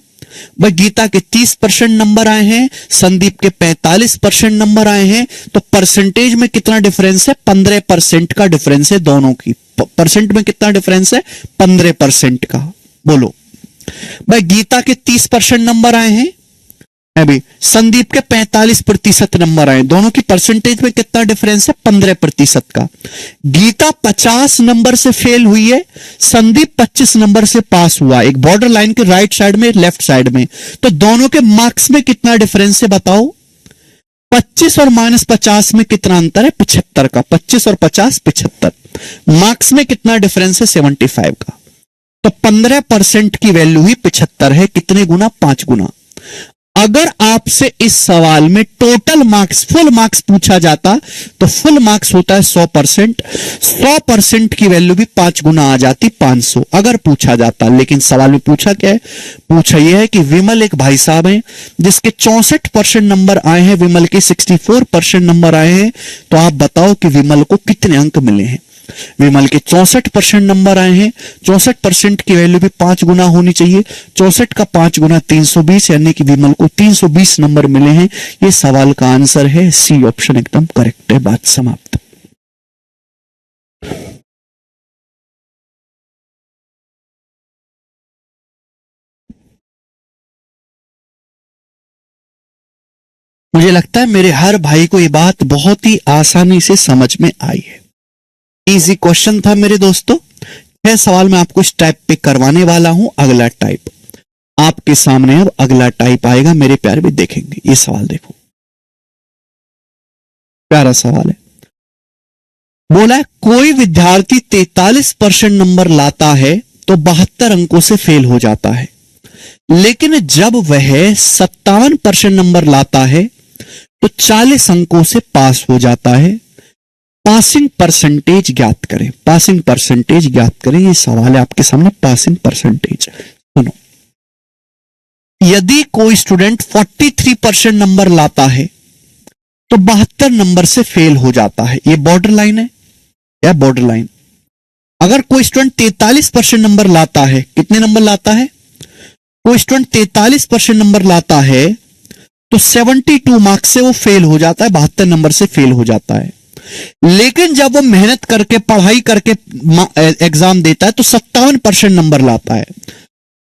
[SPEAKER 1] भाई? गीता के 30% नंबर आए हैं, संदीप के 45% नंबर आए हैं। तो परसेंटेज में कितना डिफरेंस है? 15% का डिफरेंस है दोनों की। परसेंट में कितना डिफरेंस है? 15% का। बोलो भाई, गीता के 30% नंबर आए हैं, अभी संदीप के 45% नंबर आए, दोनों की परसेंटेज में कितना डिफरेंस है? 15% का। गीता 50 नंबर से फेल हुई है, संदीप 25 नंबर से पास हुआ। एक बॉर्डर लाइन के राइट साइड में, लेफ्ट साइड में। तो दोनों के मार्क्स में कितना डिफरेंस है बताओ? 25 और -50 में कितना अंतर है? 75 का। 25 और 50 75। मार्क्स में कितना डिफरेंस है? 75 का। तो 15% की वैल्यू ही 75 है। कितने गुना? 5 गुना। अगर आपसे इस सवाल में टोटल मार्क्स, फुल मार्क्स पूछा जाता तो फुल मार्क्स होता है 100%। 100% की वैल्यू भी 5 गुना आ जाती, 500 अगर पूछा जाता। लेकिन सवाल में पूछा क्या है? पूछा यह है कि विमल एक भाई साहब हैं जिसके 64% नंबर आए हैं, विमल के 64% नंबर आए हैं। तो आप बताओ कि विमल को कितने अंक मिले हैं? विमल के 64% नंबर आए हैं। 64% की वैल्यू भी 5 गुना होनी चाहिए। 64 का 5 गुना 320, यानी कि विमल को 320 नंबर मिले हैं। ये सवाल का आंसर है सी ऑप्शन, एकदम करेक्ट है। बात समाप्त। मुझे लगता है मेरे हर भाई को ये बात बहुत ही आसानी से समझ में आई है। इजी क्वेश्चन था मेरे दोस्तों। 6 सवाल मैं आपको इस टाइप पे करवाने वाला हूं। अगला टाइप आपके सामने, अब अगला टाइप आएगा मेरे प्यारे भी, देखेंगे। ये सवाल देखो, प्यारा सवाल है। बोला है कोई विद्यार्थी 43% नंबर लाता है तो 72 अंकों से फेल हो जाता है, लेकिन जब वह 57% नंबर लाता है तो 40 अंकों से पास हो जाता है। पासिंग परसेंटेज ज्ञात करें, पासिंग परसेंटेज ज्ञात करें, ये सवाल है आपके सामने। पासिंग परसेंटेज सुनो, यदि कोई स्टूडेंट 43% नंबर लाता है तो 72 नंबर से फेल हो जाता है। ये बॉर्डर लाइन है या बॉर्डर लाइन। अगर कोई स्टूडेंट 43% नंबर लाता है, कितने नंबर लाता है? कोई स्टूडेंट 43% नंबर लाता है तो 72 मार्क्स से वो फेल हो जाता है, 72 नंबर से फेल हो जाता है। लेकिन जब वो मेहनत करके पढ़ाई करके एग्जाम देता है तो 57% नंबर लाता है।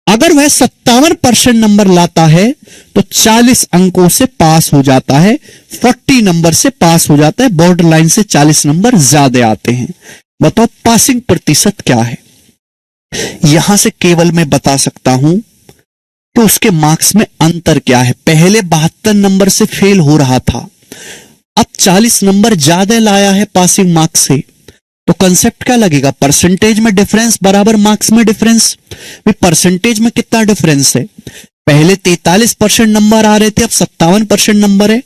[SPEAKER 1] अगर वह 57% नंबर लाता है तो 40 अंकों से पास हो जाता है, 40 नंबर से पास हो जाता है। बॉर्डर लाइन से 40 नंबर ज्यादा आते हैं। बताओ पासिंग प्रतिशत क्या है? यहां से केवल मैं बता सकता हूं कि उसके मार्क्स में अंतर क्या है। पहले 72 नंबर से फेल हो रहा था, अब 40 नंबर ज्यादा लाया है पासिंग मार्क्स से, तो कंसेप्ट क्या लगेगा? परसेंटेज में डिफरेंस बराबर मार्क्स में डिफरेंस। परसेंटेज में कितना डिफरेंस है? पहले 43% नंबर आ रहे थे, अब 57% नंबर है।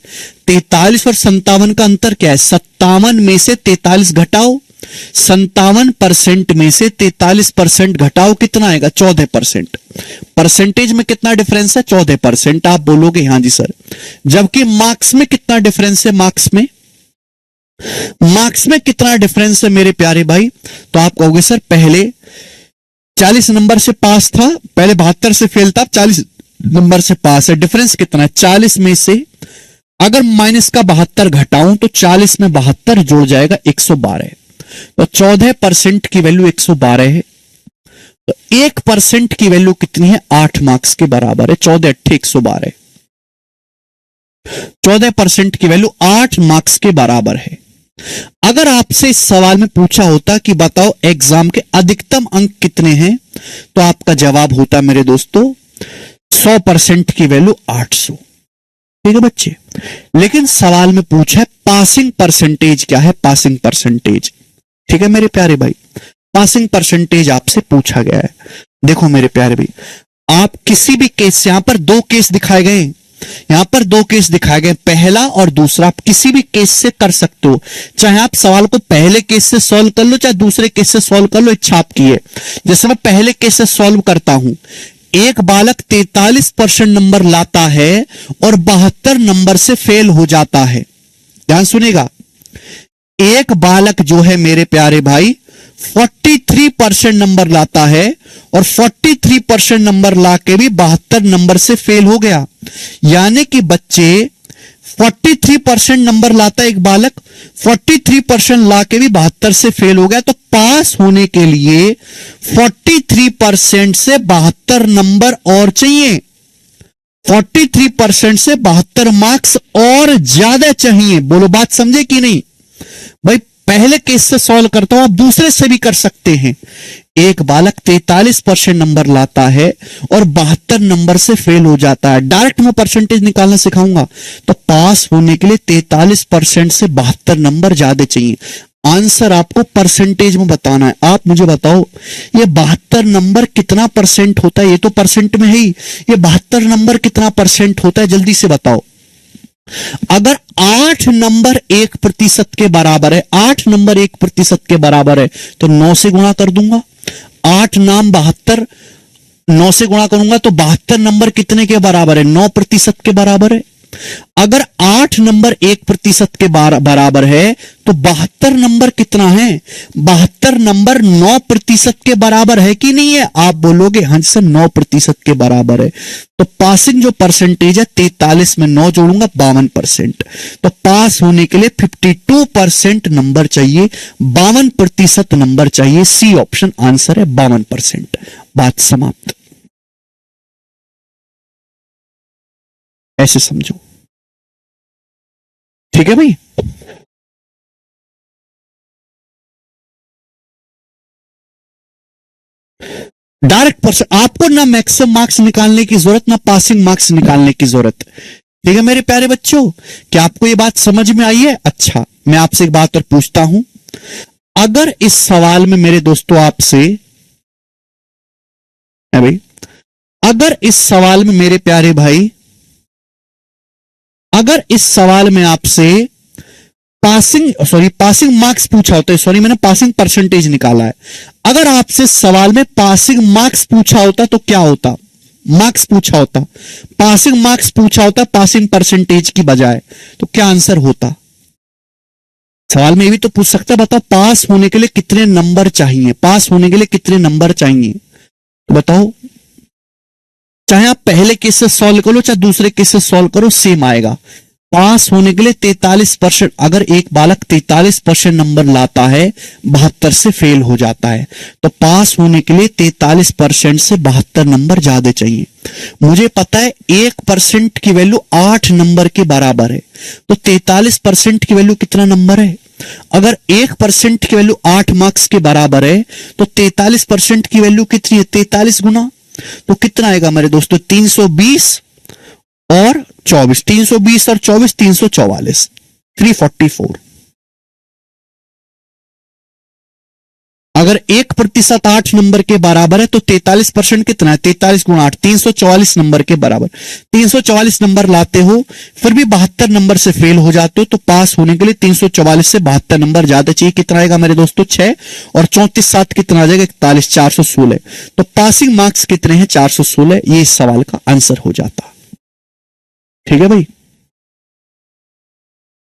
[SPEAKER 1] 43 और 57 का अंतर क्या है? 57 में से 43 घटाओ, 57% में से 43% घटाओ, कितना आएगा? 14%। परसेंटेज में कितना डिफरेंस है? 14%। आप बोलोगे हाँ जी सर। जबकि मार्क्स में कितना डिफरेंस है? मार्क्स में कितना डिफरेंस है मेरे प्यारे भाई? तो आप कहोगे सर पहले 40 नंबर से पास था, पहले 72 से फेल था, अब 40 नंबर से पास है। डिफरेंस कितना है? 40 में से अगर माइनस का 72 घटाऊं तो 40 में 72 जुड़ जाएगा 112। तो 14% की वैल्यू 112 है। तो 1% की वैल्यू कितनी है? 8 मार्क्स के बराबर है। 14 8 112। 14% की वैल्यू 8 मार्क्स के बराबर है। अगर आपसे इस सवाल में पूछा होता कि बताओ एग्जाम के अधिकतम अंक कितने हैं, तो आपका जवाब होता मेरे दोस्तों 100% की वैल्यू 800। ठीक है बच्चे। लेकिन सवाल में पूछा है पासिंग परसेंटेज क्या है? Passing percentage. ठीक है मेरे प्यारे भाई, पासिंग परसेंटेज आपसे पूछा गया है। देखो मेरे प्यारे भाई, आप किसी भी केस, यहां पर 2 केस दिखाए गए, यहां पर 2 केस दिखाए गए, पहला और दूसरा। आप किसी भी केस से कर सकते हो, चाहे आप सवाल को पहले केस से सॉल्व कर लो, चाहे दूसरे केस से सॉल्व कर लो, इच्छा आपकी है। जैसे मैं पहले केस से सॉल्व करता हूं, एक बालक 43% नंबर लाता है और 72 नंबर से फेल हो जाता है। ध्यान सुनेगा, एक बालक जो है मेरे प्यारे भाई 43% नंबर लाता है और 43% नंबर लाके भी 72 नंबर से फेल हो गया। यानी कि बच्चे 43% नंबर लाता है एक बालक, 43% लाके भी 72 से फेल हो गया। तो पास होने के लिए 43% से 72 नंबर और चाहिए, 43% से 72 मार्क्स और ज्यादा चाहिए। बोलो बात समझे कि नहीं भाई? पहले केस से सॉल्व करता हूं, आप दूसरे से भी कर सकते हैं। एक बालक 43% नंबर लाता है और 72 नंबर से फेल हो जाता है। डायरेक्ट मैं परसेंटेज निकालना सिखाऊंगा। तो पास होने के लिए 43% से 72 नंबर ज्यादा चाहिए। आंसर आपको परसेंटेज में बताना है। आप मुझे बताओ ये 72 नंबर कितना परसेंट होता है? ये तो परसेंट में है ही, ये 72 नंबर कितना परसेंट होता है? जल्दी से बताओ। अगर 8 नंबर 1% के बराबर है, 8 नंबर 1% के बराबर है, तो 9 से गुणा कर दूंगा। 8 नाम 72, 9 से गुणा करूंगा तो 72 नंबर कितने के बराबर है? 9% के बराबर है। अगर 8 नंबर 1% के बराबर है तो 72 नंबर कितना है? 72 नंबर 9% के बराबर है कि नहीं है? आप बोलोगे हाँ सर 9% के बराबर है। तो पासिंग जो परसेंटेज है 43 में 9 जोड़ूंगा 52%। तो पास होने के लिए 52% नंबर चाहिए, 52% नंबर चाहिए। सी ऑप्शन आंसर है 52%। बात समाप्त। ऐसे समझो, ठीक है भाई। डायरेक्ट परसेंट, आपको ना मैक्सिमम मार्क्स निकालने की जरूरत, ना पासिंग मार्क्स निकालने की जरूरत। ठीक है मेरे प्यारे बच्चों, क्या आपको ये बात समझ में आई है? अच्छा, मैं आपसे एक बात और पूछता हूं। अगर इस सवाल में मेरे दोस्तों आपसे है भाई, अगर इस सवाल में मेरे प्यारे भाई अगर इस सवाल में आपसे पासिंग मार्क्स पूछा होता है, सॉरी मैंने पासिंग परसेंटेज निकाला है, अगर आपसे सवाल में पासिंग मार्क्स पूछा होता तो क्या होता? मार्क्स पूछा होता, पासिंग मार्क्स पूछा होता पासिंग परसेंटेज की बजाय, तो क्या आंसर होता? सवाल में ये भी तो पूछ सकता है, बताओ पास होने के लिए कितने नंबर चाहिए, पास होने के लिए कितने नंबर चाहिए, तो बताओ। चाहे आप पहले केस से सॉल्व करो चाहे दूसरे केस से सॉल्व करो, सेम आएगा। पास होने के लिए 43%, अगर एक बालक 43% नंबर लाता है 72 से फेल हो जाता है, तो पास होने के लिए 43% से 72 नंबर ज्यादा चाहिए। मुझे पता है 1% की वैल्यू 8 नंबर के बराबर है, तो 43% की वैल्यू कितना नंबर है? अगर 1% की वैल्यू 8 मार्क्स के बराबर है, तो 43% की वैल्यू कितनी है? 43 गुना, तो कितना आएगा मेरे दोस्तों? 320 और 24, 320 और 24, 344, 344। अगर 1% 8 नंबर के बराबर है तो 43% कितना है? 43 गुणा 8, 344 नंबर के बराबर। 344 नंबर लाते हो फिर भी 72 नंबर से फेल हो जाते हो, तो पास होने के लिए 344 से 72 नंबर ज्यादा चाहिए। कितना आएगा मेरे दोस्तों? 6 और 34 7 कितना आ जाएगा? 41, 416। तो पासिंग मार्क्स कितने हैं? 416। ये इस सवाल का आंसर हो जाता। ठीक है भाई,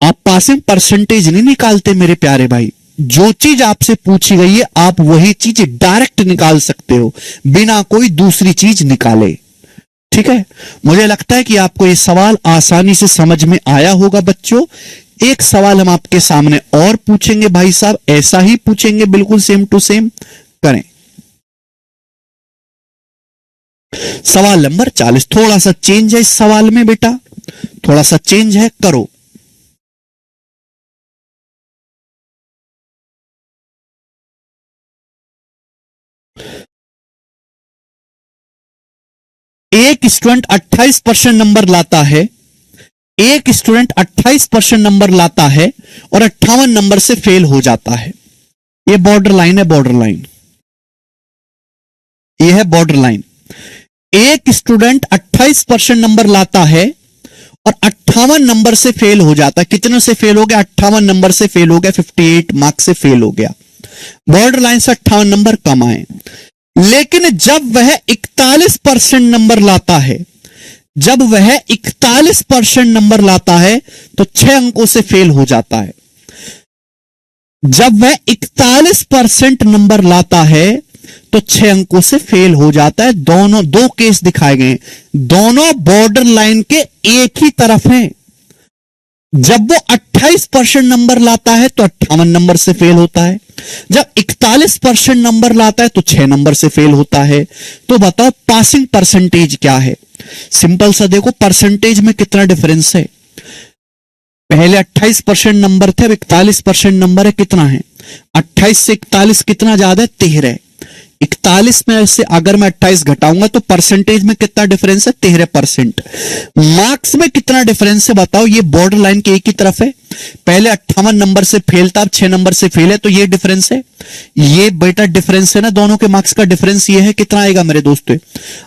[SPEAKER 1] आप पासिंग परसेंटेज नहीं निकालते मेरे प्यारे भाई, जो चीज आपसे पूछी गई है आप वही चीज डायरेक्ट निकाल सकते हो बिना कोई दूसरी चीज निकाले। ठीक है, मुझे लगता है कि आपको ये सवाल आसानी से समझ में आया होगा बच्चों। एक सवाल हम आपके सामने और पूछेंगे भाई साहब, ऐसा ही पूछेंगे बिल्कुल सेम टू सेम। करें सवाल नंबर 40। थोड़ा सा चेंज है इस सवाल में बेटा, थोड़ा सा चेंज है, करो। एक स्टूडेंट 28% नंबर लाता है, एक स्टूडेंट 28% नंबर लाता है और 58 नंबर से फेल हो जाता है। ये बॉर्डर लाइन है, बॉर्डर लाइन, ये है बॉर्डर लाइन। एक स्टूडेंट 28% नंबर लाता है और 58 नंबर से फेल हो जाता है। कितने से फेल हो गया? 58 नंबर से फेल हो गया, 58 मार्क्स से फेल हो गया। बॉर्डर लाइन से 58 नंबर कम आए, लेकिन जब वह 41% नंबर लाता है, जब वह 41% नंबर लाता है तो 6 अंकों से फेल हो जाता है। जब वह 41% नंबर लाता है तो 6 अंकों से फेल हो जाता है। दोनों दो केस दिखाए गए, दोनों बॉर्डर लाइन के एक ही तरफ हैं। जब वो 28% नंबर लाता है तो 58 नंबर से फेल होता है, जब 41% नंबर लाता है तो 6 नंबर से फेल होता है। तो बताओ पासिंग परसेंटेज क्या है? सिंपल सा देखो, परसेंटेज में कितना डिफरेंस है। पहले 28% नंबर थे, अब 41% नंबर है। कितना है? 28 से 41 कितना ज्यादा है? 13। 41 में से अगर मैं 28 घटाऊंगा तो परसेंटेज में कितना डिफरेंस है? 13%। मार्क्स में कितना डिफरेंस है बताओ? ये बॉर्डर लाइन के एक ही तरफ है। पहले 58 नंबर से फेल था, अब 6 नंबर से फेल है, तो ये डिफरेंस है। ये बेटा डिफरेंस है ना, दोनों के मार्क्स का डिफरेंस ये है। कितना आएगा मेरे दोस्तों?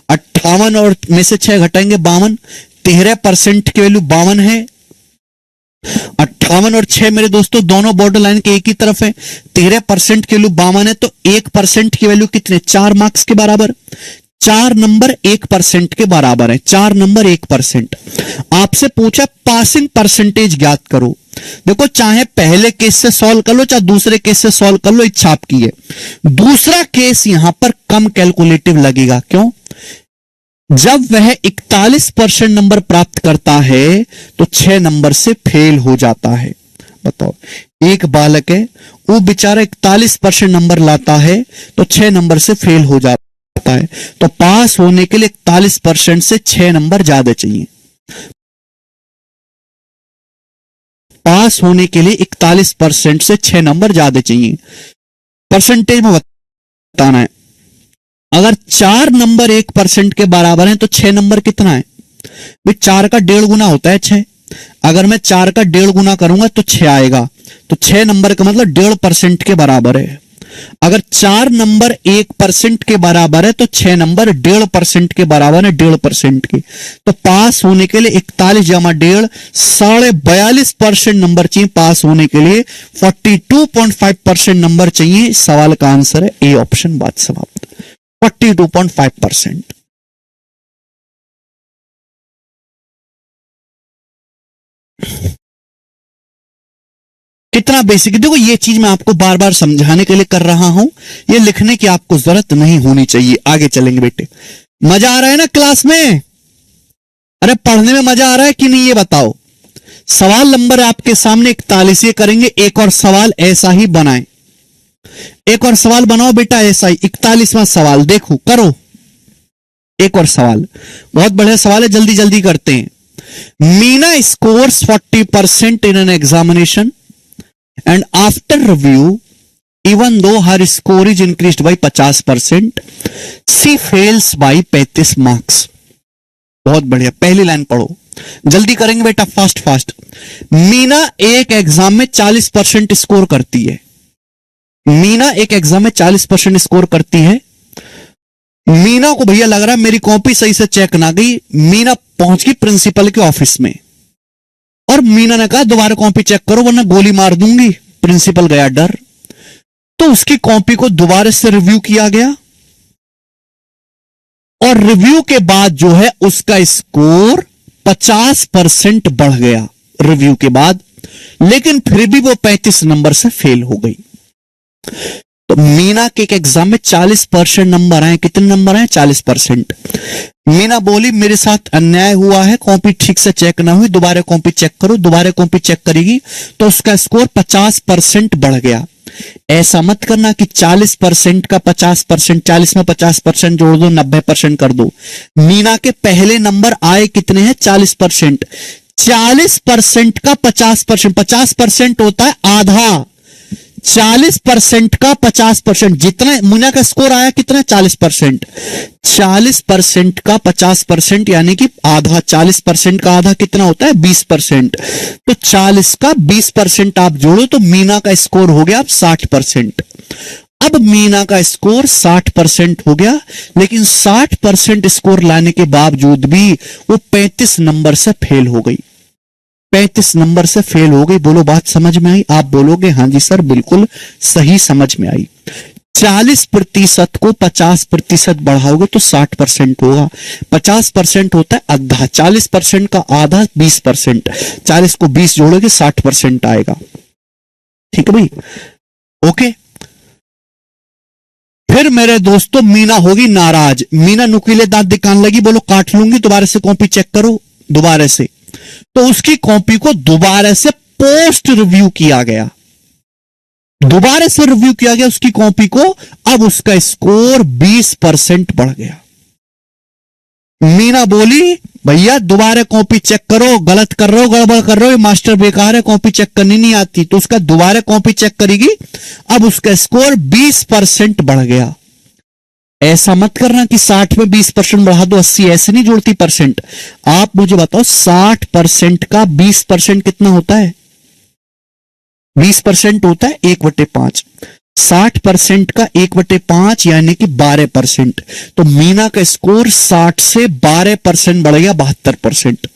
[SPEAKER 1] 58 और में से 6 घटाएंगे 52। 13% की वैल्यू 52 है। 58 और 6 मेरे दोस्तों दोनों बॉर्डर लाइन के एक ही तरफ है। 13% की वैल्यू 52 है, तो 1% की वैल्यू कितने? 4 मार्क्स के बराबर। 4 नंबर 1% के बराबर है। 4 नंबर 1%। आपसे पूछा पासिंग परसेंटेज ज्ञात करो। देखो, चाहे पहले केस से सॉल्व कर लो चाहे दूसरे केस से सॉल्व कर लो, इच्छा आपकी है। दूसरा केस यहां पर कम कैलकुलेटिव लगेगा। क्यों? जब वह 41% नंबर प्राप्त करता है तो 6 नंबर से फेल हो जाता है। बताओ, एक बालक है, वो बेचारा 41% नंबर लाता है तो 6 नंबर से फेल हो जाता है। तो पास होने के लिए 41% से 6 नंबर ज्यादा चाहिए। पास होने के लिए 41% से 6 नंबर ज्यादा चाहिए। परसेंटेज में बताना है। अगर 4 नंबर 1% के बराबर है तो 6 नंबर कितना है? भाई 4 का 1.5 गुना होता है 6। अगर मैं 4 का 1.5 गुना करूंगा तो 6 आएगा, तो 6 नंबर का मतलब 1.5% के बराबर है। अगर 4 नंबर 1% के बराबर है तो 6 नंबर 1.5% के बराबर है, 1.5% के। तो पास होने के लिए 41 जमा 1.5 42% नंबर चाहिए पास होने के लिए। 42.5% नंबर चाहिए। सवाल का आंसर है ए ऑप्शन, बात समाप्त। 42.5%। कितना बेसिक, देखो ये चीज मैं आपको बार बार समझाने के लिए कर रहा हूं, ये लिखने की आपको जरूरत नहीं होनी चाहिए। आगे चलेंगे बेटे। मजा आ रहा है ना क्लास में? अरे पढ़ने में मजा आ रहा है कि नहीं ये बताओ। सवाल नंबर आपके सामने 41 ये करेंगे। एक और सवाल ऐसा ही बनाएं, एक और सवाल बनाओ बेटा ऐसा ही। 41वां सवाल देखो, करो एक और सवाल, बहुत बढ़िया सवाल है, जल्दी जल्दी करते हैं। Meena scores 40% in an examination and after review, even though her score is increased by 50%, she fails by 35 marks. बहुत बढ़िया, पहली लाइन पढ़ो, जल्दी करेंगे बेटा, फास्ट फास्ट। मीना एक एग्जाम में 40% स्कोर करती है। मीना एक एग्जाम में 40% स्कोर करती है। मीना को भैया लग रहा है मेरी कॉपी सही से चेक ना गई। मीना पहुंच गई प्रिंसिपल के ऑफिस में और मीना ने कहा दोबारा कॉपी चेक करो वरना गोली मार दूंगी। प्रिंसिपल गया डर, तो उसकी कॉपी को दोबारा से रिव्यू किया गया और रिव्यू के बाद जो है उसका स्कोर 50% बढ़ गया रिव्यू के बाद, लेकिन फिर भी वो 35 नंबर से फेल हो गई। तो मीना के एक एग्जाम में 40% नंबर आए। कितने नंबर आए? 40%। मीना बोली मेरे साथ अन्याय हुआ है, कॉपी ठीक से चेक ना हुई, दोबारा कॉपी चेक करो। दोबारा कॉपी चेक करेगी तो उसका स्कोर 50% बढ़ गया। ऐसा मत करना कि 40% का 50%, 40 में 50% जोड़ दो 90% कर दो। मीना के पहले नंबर आए कितने हैं? 40%। 40% का 50%, 50% होता है आधा। 40% का 50%, जितना मीना का स्कोर आया कितना? 40%। 40% का 50% यानी कि आधा। 40% का आधा कितना होता है? 20%। तो 40 का 20% आप जोड़ो तो मीना का स्कोर हो गया 60%। अब मीना का स्कोर 60% हो गया, लेकिन 60% स्कोर लाने के बावजूद भी वो 35 नंबर से फेल हो गई। 35 नंबर से फेल हो गई। बोलो बात समझ में आई? आप बोलोगे हाँ जी सर बिल्कुल सही समझ में आई। 40% को 50% बढ़ाओगे तो 60% होगा। 50% होता है आधा, 40% का आधा 20%। 40 को 20 जोड़ोगे 60% आएगा। ठीक है भाई, ओके। फिर मेरे दोस्तों मीना होगी नाराज। मीना नुकीले दांत दिखाने लगी, बोलो काट लूंगी, दोबारा से कॉपी चेक करो। दोबारा से तो उसकी कॉपी को दोबारा से पोस्ट रिव्यू किया गया। दोबारा से रिव्यू किया गया उसकी कॉपी को। अब उसका स्कोर 20% बढ़ गया। मीना बोली भैया दोबारा कॉपी चेक करो, गलत कर रहे हो, गड़बड़ कर रहे हो, मास्टर बेकार है, कॉपी चेक करनी नहीं आती। तो उसका दोबारा कॉपी चेक करेगी, अब उसका स्कोर 20% बढ़ गया। ऐसा मत करना कि 60 में 20% बढ़ा दो 80, ऐसे नहीं जोड़ती परसेंट। आप मुझे बताओ 60% का 20% कितना होता है? 20% होता है 1/5। 60% का 1/5 यानी कि 12%। तो मीना का स्कोर 60 से 12% बढ़ गया 72%।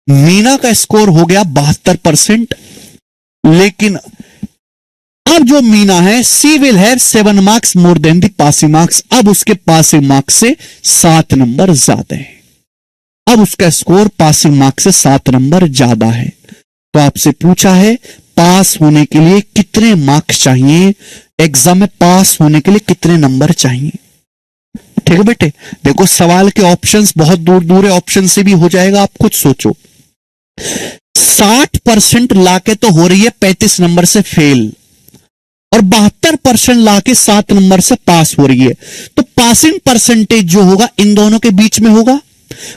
[SPEAKER 1] मीना का स्कोर हो गया 72%। लेकिन अब जो मीना है she will have 7 marks more than the passing marks. अब उसके पासिंग मार्क्स से 7 नंबर ज्यादा है। अब उसका स्कोर पासिंग मार्क्स से 7 नंबर ज्यादा है। तो आपसे पूछा है पास होने के लिए कितने मार्क्स चाहिए, एग्जाम में पास होने के लिए कितने नंबर चाहिए। ठीक है बेटे, देखो सवाल के ऑप्शंस बहुत दूर दूर है, ऑप्शन से भी हो जाएगा, आप खुद सोचो। 60% लाके तो हो रही है 35 नंबर से फेल और 72% लाके 7 नंबर से पास हो रही है। तो पासिंग परसेंटेज जो होगा इन दोनों के बीच में होगा।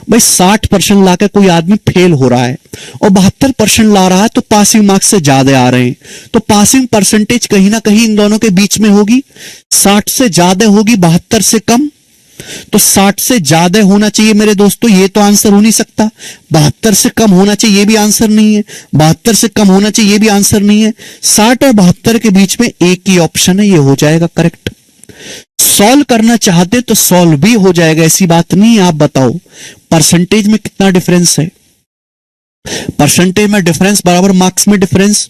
[SPEAKER 1] भाई 60% लाके कोई आदमी फेल हो रहा है और 72% ला रहा है तो पासिंग मार्क्स से ज्यादा आ रहे हैं। तो पासिंग परसेंटेज कहीं ना कहीं इन दोनों के बीच में होगी। 60 से ज्यादा होगी 72 से कम, तो 60 से ज्यादा होना चाहिए मेरे दोस्तों, ये तो आंसर हो नहीं सकता। 72 से कम होना चाहिए, ये भी आंसर नहीं है। 72 से कम होना चाहिए, ये भी आंसर नहीं है। 60 और 72 के बीच में एक ही ऑप्शन है, ये हो जाएगा करेक्ट। सॉल्व करना चाहते तो सॉल्व भी हो जाएगा, ऐसी बात नहीं है। आप बताओ परसेंटेज में कितना डिफरेंस है? परसेंटेज में डिफरेंस बराबर मार्क्स में डिफरेंस।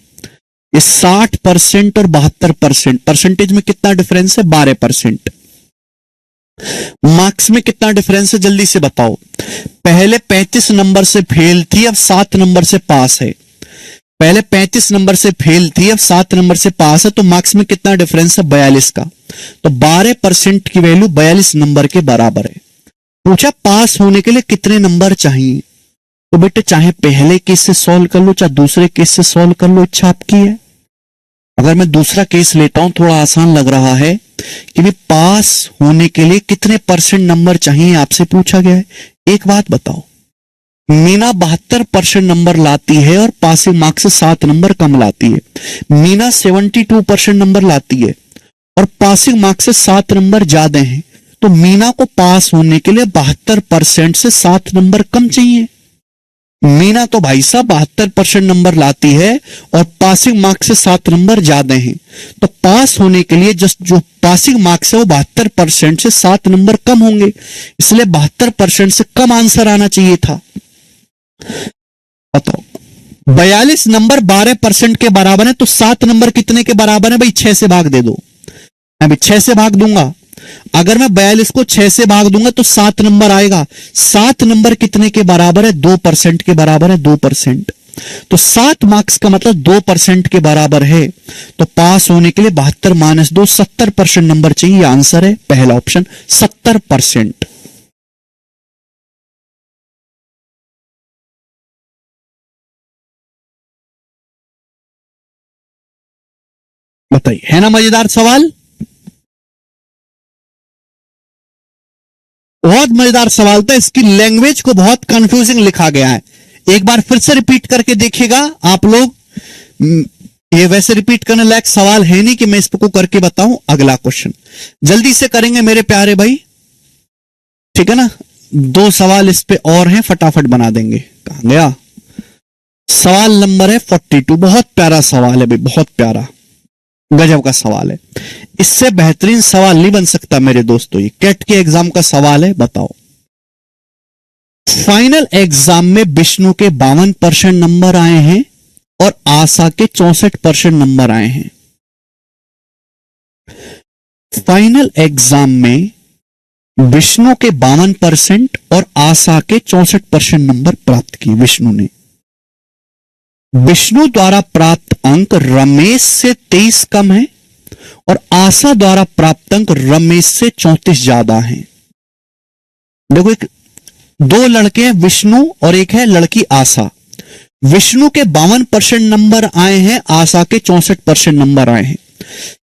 [SPEAKER 1] ये 60% और 72%। परसेंटेज में कितना डिफरेंस है? 12%। मार्क्स में कितना डिफरेंस है? जल्दी से बताओ। पहले 35 नंबर से फेल थी, अब 7 नंबर से पास है। पहले 35 नंबर से फेल थी, अब 7 नंबर से पास है, तो मार्क्स में कितना डिफरेंस है? 42 का। तो 12% की वैल्यू 42 नंबर के बराबर है। पूछा पास होने के लिए कितने नंबर चाहिए, तो बेटे चाहे पहले केस से सॉल्व कर लो चाहे दूसरे केस से सॉल्व कर लो, इच्छा आपकी है। अगर मैं दूसरा केस लेता हूं, थोड़ा आसान लग रहा है कि भी पास होने के लिए कितने परसेंट नंबर चाहिए आपसे पूछा गया है। एक बात बताओ, मीना 72% नंबर लाती है और पासिंग मार्क्स से 7 नंबर कम लाती है। मीना 72% नंबर लाती है और पासिंग मार्क्स से 7 नंबर ज्यादा हैं, तो मीना को पास होने के लिए 72% से 7 नंबर कम चाहिए। मीना तो भाई साहब 72% नंबर लाती है और पासिंग मार्क्स से 7 नंबर ज्यादा हैं, तो पास होने के लिए जो पासिंग मार्क्स है वो 72% से 7 नंबर कम होंगे, इसलिए 72% से कम आंसर आना चाहिए था। बताओ 42 नंबर 12% के बराबर है, तो 7 नंबर कितने के बराबर है भाई? 6 से भाग दे दो। मैं 6 से भाग दूंगा। अगर मैं 42 को 6 से भाग दूंगा तो 7 नंबर आएगा। 7 नंबर कितने के बराबर है? 2% के बराबर है। 2%, तो 7 मार्क्स का मतलब 2% के बराबर है। तो पास होने के लिए 72 माइनस 2 70% नंबर चाहिए। आंसर है पहला ऑप्शन 70%। बताइए, है ना मजेदार सवाल? बहुत मजेदार सवाल था। इसकी लैंग्वेज को बहुत कंफ्यूजिंग लिखा गया है। एक बार फिर से रिपीट करके देखिएगा आप लोग। ये वैसे रिपीट करने लायक सवाल है नहीं कि मैं इसको करके बताऊं। अगला क्वेश्चन जल्दी से करेंगे मेरे प्यारे भाई, ठीक है ना? 2 सवाल इस पे और हैं, फटाफट बना देंगे। कहां गया? सवाल नंबर है 42। बहुत प्यारा सवाल है भाई, बहुत प्यारा, गजब का सवाल है। इससे बेहतरीन सवाल नहीं बन सकता मेरे दोस्तों। ये कैट के एग्जाम का सवाल है। बताओ फाइनल एग्जाम में विष्णु के 52% नंबर आए हैं और आशा के 64% नंबर आए हैं। फाइनल एग्जाम में विष्णु के 52% और आशा के 64% नंबर प्राप्त किए विष्णु ने। विष्णु द्वारा प्राप्त अंक रमेश से 23 कम है और आशा द्वारा प्राप्त अंक रमेश से 34 ज्यादा हैं। देखो, एक 2 लड़के हैं, विष्णु और एक है लड़की आशा। विष्णु के 52% नंबर आए हैं, आशा के 64% नंबर आए हैं।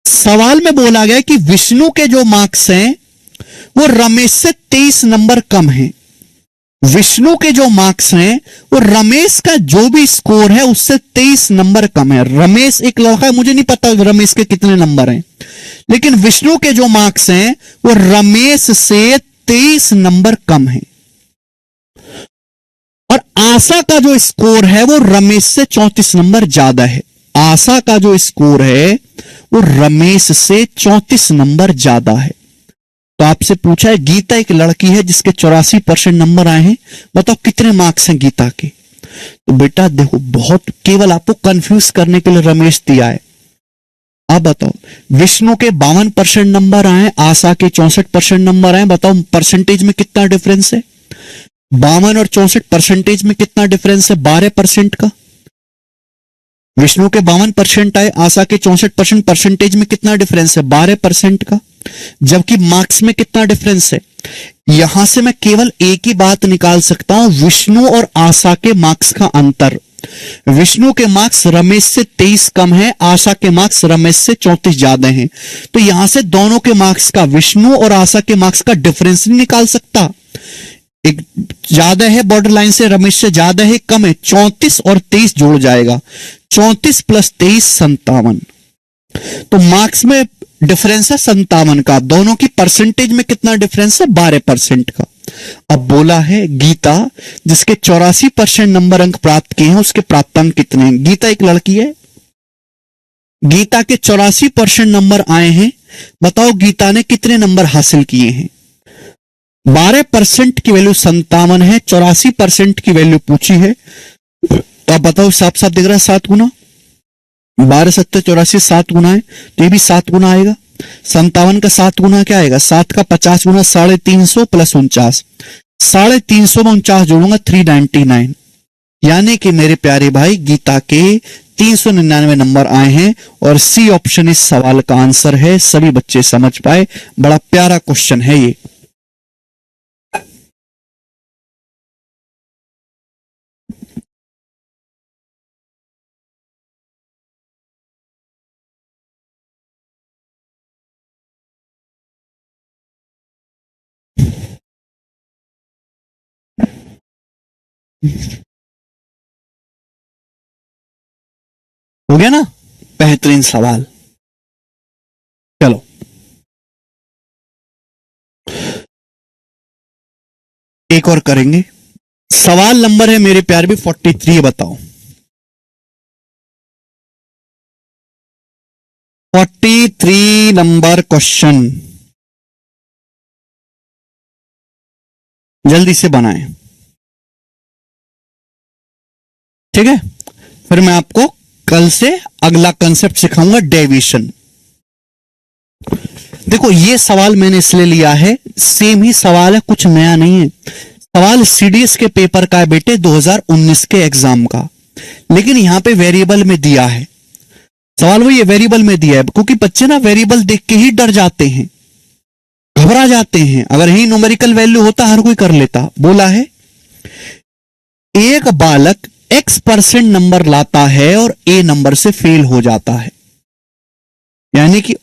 [SPEAKER 1] सवाल में बोला गया कि विष्णु के जो मार्क्स हैं वो रमेश से 23 नंबर कम हैं। विष्णु के जो मार्क्स हैं वो रमेश का जो भी स्कोर है उससे 23 नंबर कम है। रमेश एक लड़का है, मुझे नहीं पता रमेश के कितने नंबर हैं, लेकिन विष्णु के जो मार्क्स हैं वो रमेश से 23 नंबर कम है। और आशा का जो स्कोर है वो रमेश से 34 नंबर ज्यादा है। आशा का जो स्कोर है वो रमेश से 34 नंबर ज्यादा है। तो आपसे पूछा है, गीता एक लड़की है जिसके 84% नंबर आए हैं, बताओ कितने मार्क्स हैं गीता के? तो बेटा देखो, बहुत केवल आपको कंफ्यूज करने के लिए रमेश दिया है। आप बताओ, विष्णु के 52% नंबर आए, आशा के 64% नंबर आए, बताओ परसेंटेज में कितना डिफरेंस है? 52 और 64 परसेंटेज में कितना डिफरेंस है? 12% का। विष्णु के 52% आए, आशा के 64%, परसेंटेज में कितना डिफरेंस है? 12% का। जबकि मार्क्स में कितना डिफरेंस है? यहां से मैं केवल एक ही बात निकाल सकता हूं, विष्णु और आशा के मार्क्स का अंतर। विष्णु के मार्क्स रमेश से 23 कम है, आशा के मार्क्स रमेश से 34 ज्यादा हैं। तो यहां से दोनों के मार्क्स का, विष्णु और आशा के मार्क्स का डिफरेंस नहीं निकाल सकता। एक ज्यादा है बॉर्डर लाइन से, रमेश से ज्यादा है, कम है, 34 और 23 जोड़ जाएगा, 34 + 23 57। तो मार्क्स में डिफरेंस है 57 का। दोनों की परसेंटेज में कितना डिफरेंस है? 12% का। अब बोला है गीता जिसके 84% नंबर अंक प्राप्त किए हैं उसके प्राप्तांक कितने हैं? गीता एक लड़की है, गीता के 84% नंबर आए हैं। बताओ गीता ने कितने नंबर हासिल किए हैं? 12% की वैल्यू 57 है, 84% की वैल्यू पूछी है, तो आप बताओ साफ साफ दिख रहा है 7 गुना। 12 7 84, 7 गुना है तो ये भी 7 गुना आएगा। 57 का 7 गुना क्या आएगा? 7 का 50 गुना 350 प्लस 49, 350 में 49 जोड़ूंगा 399। यानी कि मेरे प्यारे भाई गीता के 399 नंबर आए हैं और सी ऑप्शन इस सवाल का आंसर है। सभी बच्चे समझ पाए, बड़ा प्यारा क्वेश्चन है ये। हो गया ना? बेहतरीन सवाल। चलो एक और करेंगे। सवाल नंबर है मेरे प्यार भी 43, बताओ 43 नंबर क्वेश्चन, जल्दी से बनाएं। ठीक है, फिर मैं आपको कल से अगला कंसेप्ट सिखाऊंगा, डेविएशन। देखो ये सवाल मैंने इसलिए लिया है, सेम ही सवाल है, कुछ नया नहीं है। सवाल सीडीएस के पेपर का है बेटे, 2019 के एग्जाम का, लेकिन यहां पे वेरिएबल में दिया है। सवाल वही है, वेरिएबल में दिया है, क्योंकि बच्चे ना वेरिएबल देख के ही डर जाते हैं, घबरा जाते हैं। अगर यही न्यूमेरिकल वैल्यू होता हर कोई कर लेता। बोला है एक बालक x% नंबर लाता है और a नंबर से फेल हो जाता है, यानी कि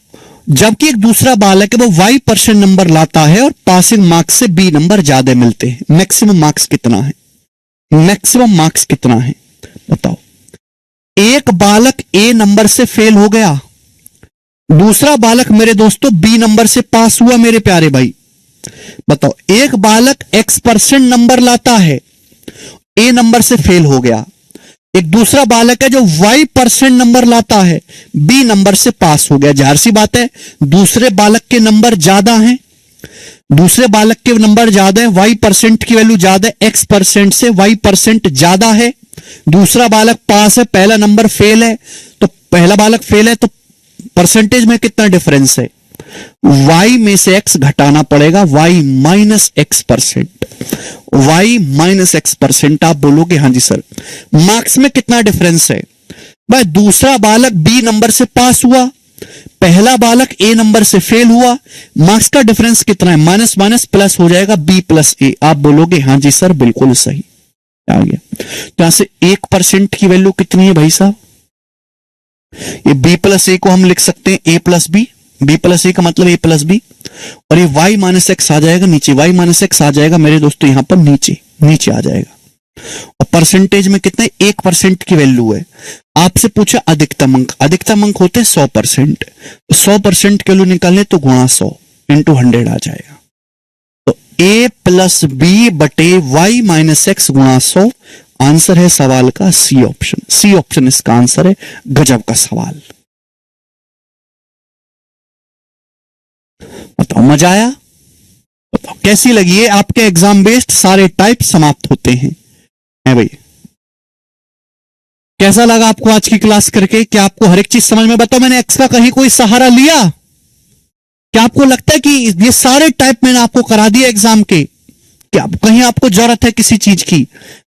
[SPEAKER 1] जबकि एक दूसरा बालक है वो y% नंबर लाता है और पासिंग मार्क्स से b नंबर ज्यादा मिलते हैं। मैक्सिमम मार्क्स कितना है? मैक्सिमम मार्क्स कितना है बताओ। एक बालक a नंबर से फेल हो गया, दूसरा बालक मेरे दोस्तों b नंबर से पास हुआ। मेरे प्यारे भाई बताओ, एक बालक x% नंबर लाता है, a नंबर से फेल हो गया। एक दूसरा बालक है जो y% नंबर लाता है, b नंबर से पास हो गया। जाहिर सी बात है दूसरे बालक के नंबर ज्यादा हैं, दूसरे बालक के नंबर ज्यादा है, y% की वैल्यू ज्यादा है, x% से y% ज्यादा है। दूसरा बालक पास है, पहला नंबर फेल है, तो पहला बालक फेल है तो परसेंटेज में कितना डिफरेंस है? y में से x घटाना पड़ेगा, y minus x%। y minus x%। आप बोलोगे हाँ जी सर। मार्क्स में कितना डिफरेंस है? भाई दूसरा बालक b नंबर से पास हुआ, पहला बालक a नंबर से फेल हुआ, मार्क्स का डिफरेंस कितना है? माइनस माइनस प्लस हो जाएगा, b प्लस a। आप बोलोगे हाँ जी सर बिल्कुल सही। आ गया। तो यहां से 1% की वैल्यू कितनी है भाई साहब? ये b प्लस a को हम लिख सकते हैं a plus b, b plus a का मतलब a प्लस b, और ये y माइनस एक्स आ जाएगा नीचे, y माइनस एक्स आ जाएगा मेरे दोस्तों यहां पर नीचे नीचे आ जाएगा। और परसेंटेज में कितने? 1% की वैल्यू है। आपसे पूछा अधिकतम अंक, अधिकतम अंक होते हैं 100%, 100% की वैल्यू निकालने तो गुणा 100 इंटू 100 आ जाएगा। तो a प्लस बी बटे y माइनस एक्स गुणा 100 आंसर है सवाल का सी ऑप्शन। सी ऑप्शन इसका आंसर है। गजब का सवाल। बताओ मजा आया? बताओ कैसी लगी है? आपके एग्जाम बेस्ड सारे टाइप समाप्त होते हैं है भाई। कैसा लगा आपको आज की क्लास करके? क्या आपको हर एक चीज समझ में? बताओ मैंने एक्स का कहीं कोई सहारा लिया? क्या आपको लगता है कि ये सारे टाइप मैंने आपको करा दिया एग्जाम के? क्या कहीं आपको जरूरत है किसी चीज की?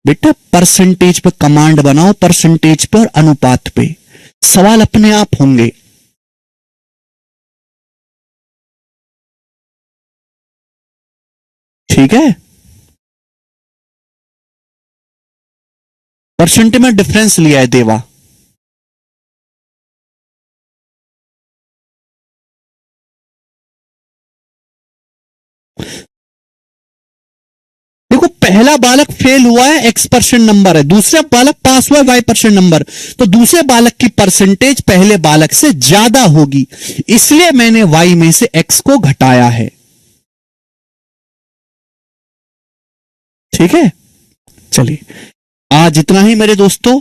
[SPEAKER 1] बेटा परसेंटेज पे कमांड बनाओ, परसेंटेज पे और अनुपात पे सवाल अपने आप होंगे। ठीक है, परसेंटेज में डिफरेंस लिया है देवा। देखो देखो पहला बालक फेल हुआ है x% नंबर है, दूसरा बालक पास हुआ है y% नंबर, तो दूसरे बालक की परसेंटेज पहले बालक से ज्यादा होगी, इसलिए मैंने y में से x को घटाया है। ठीक है, चलिए आज इतना ही मेरे दोस्तों।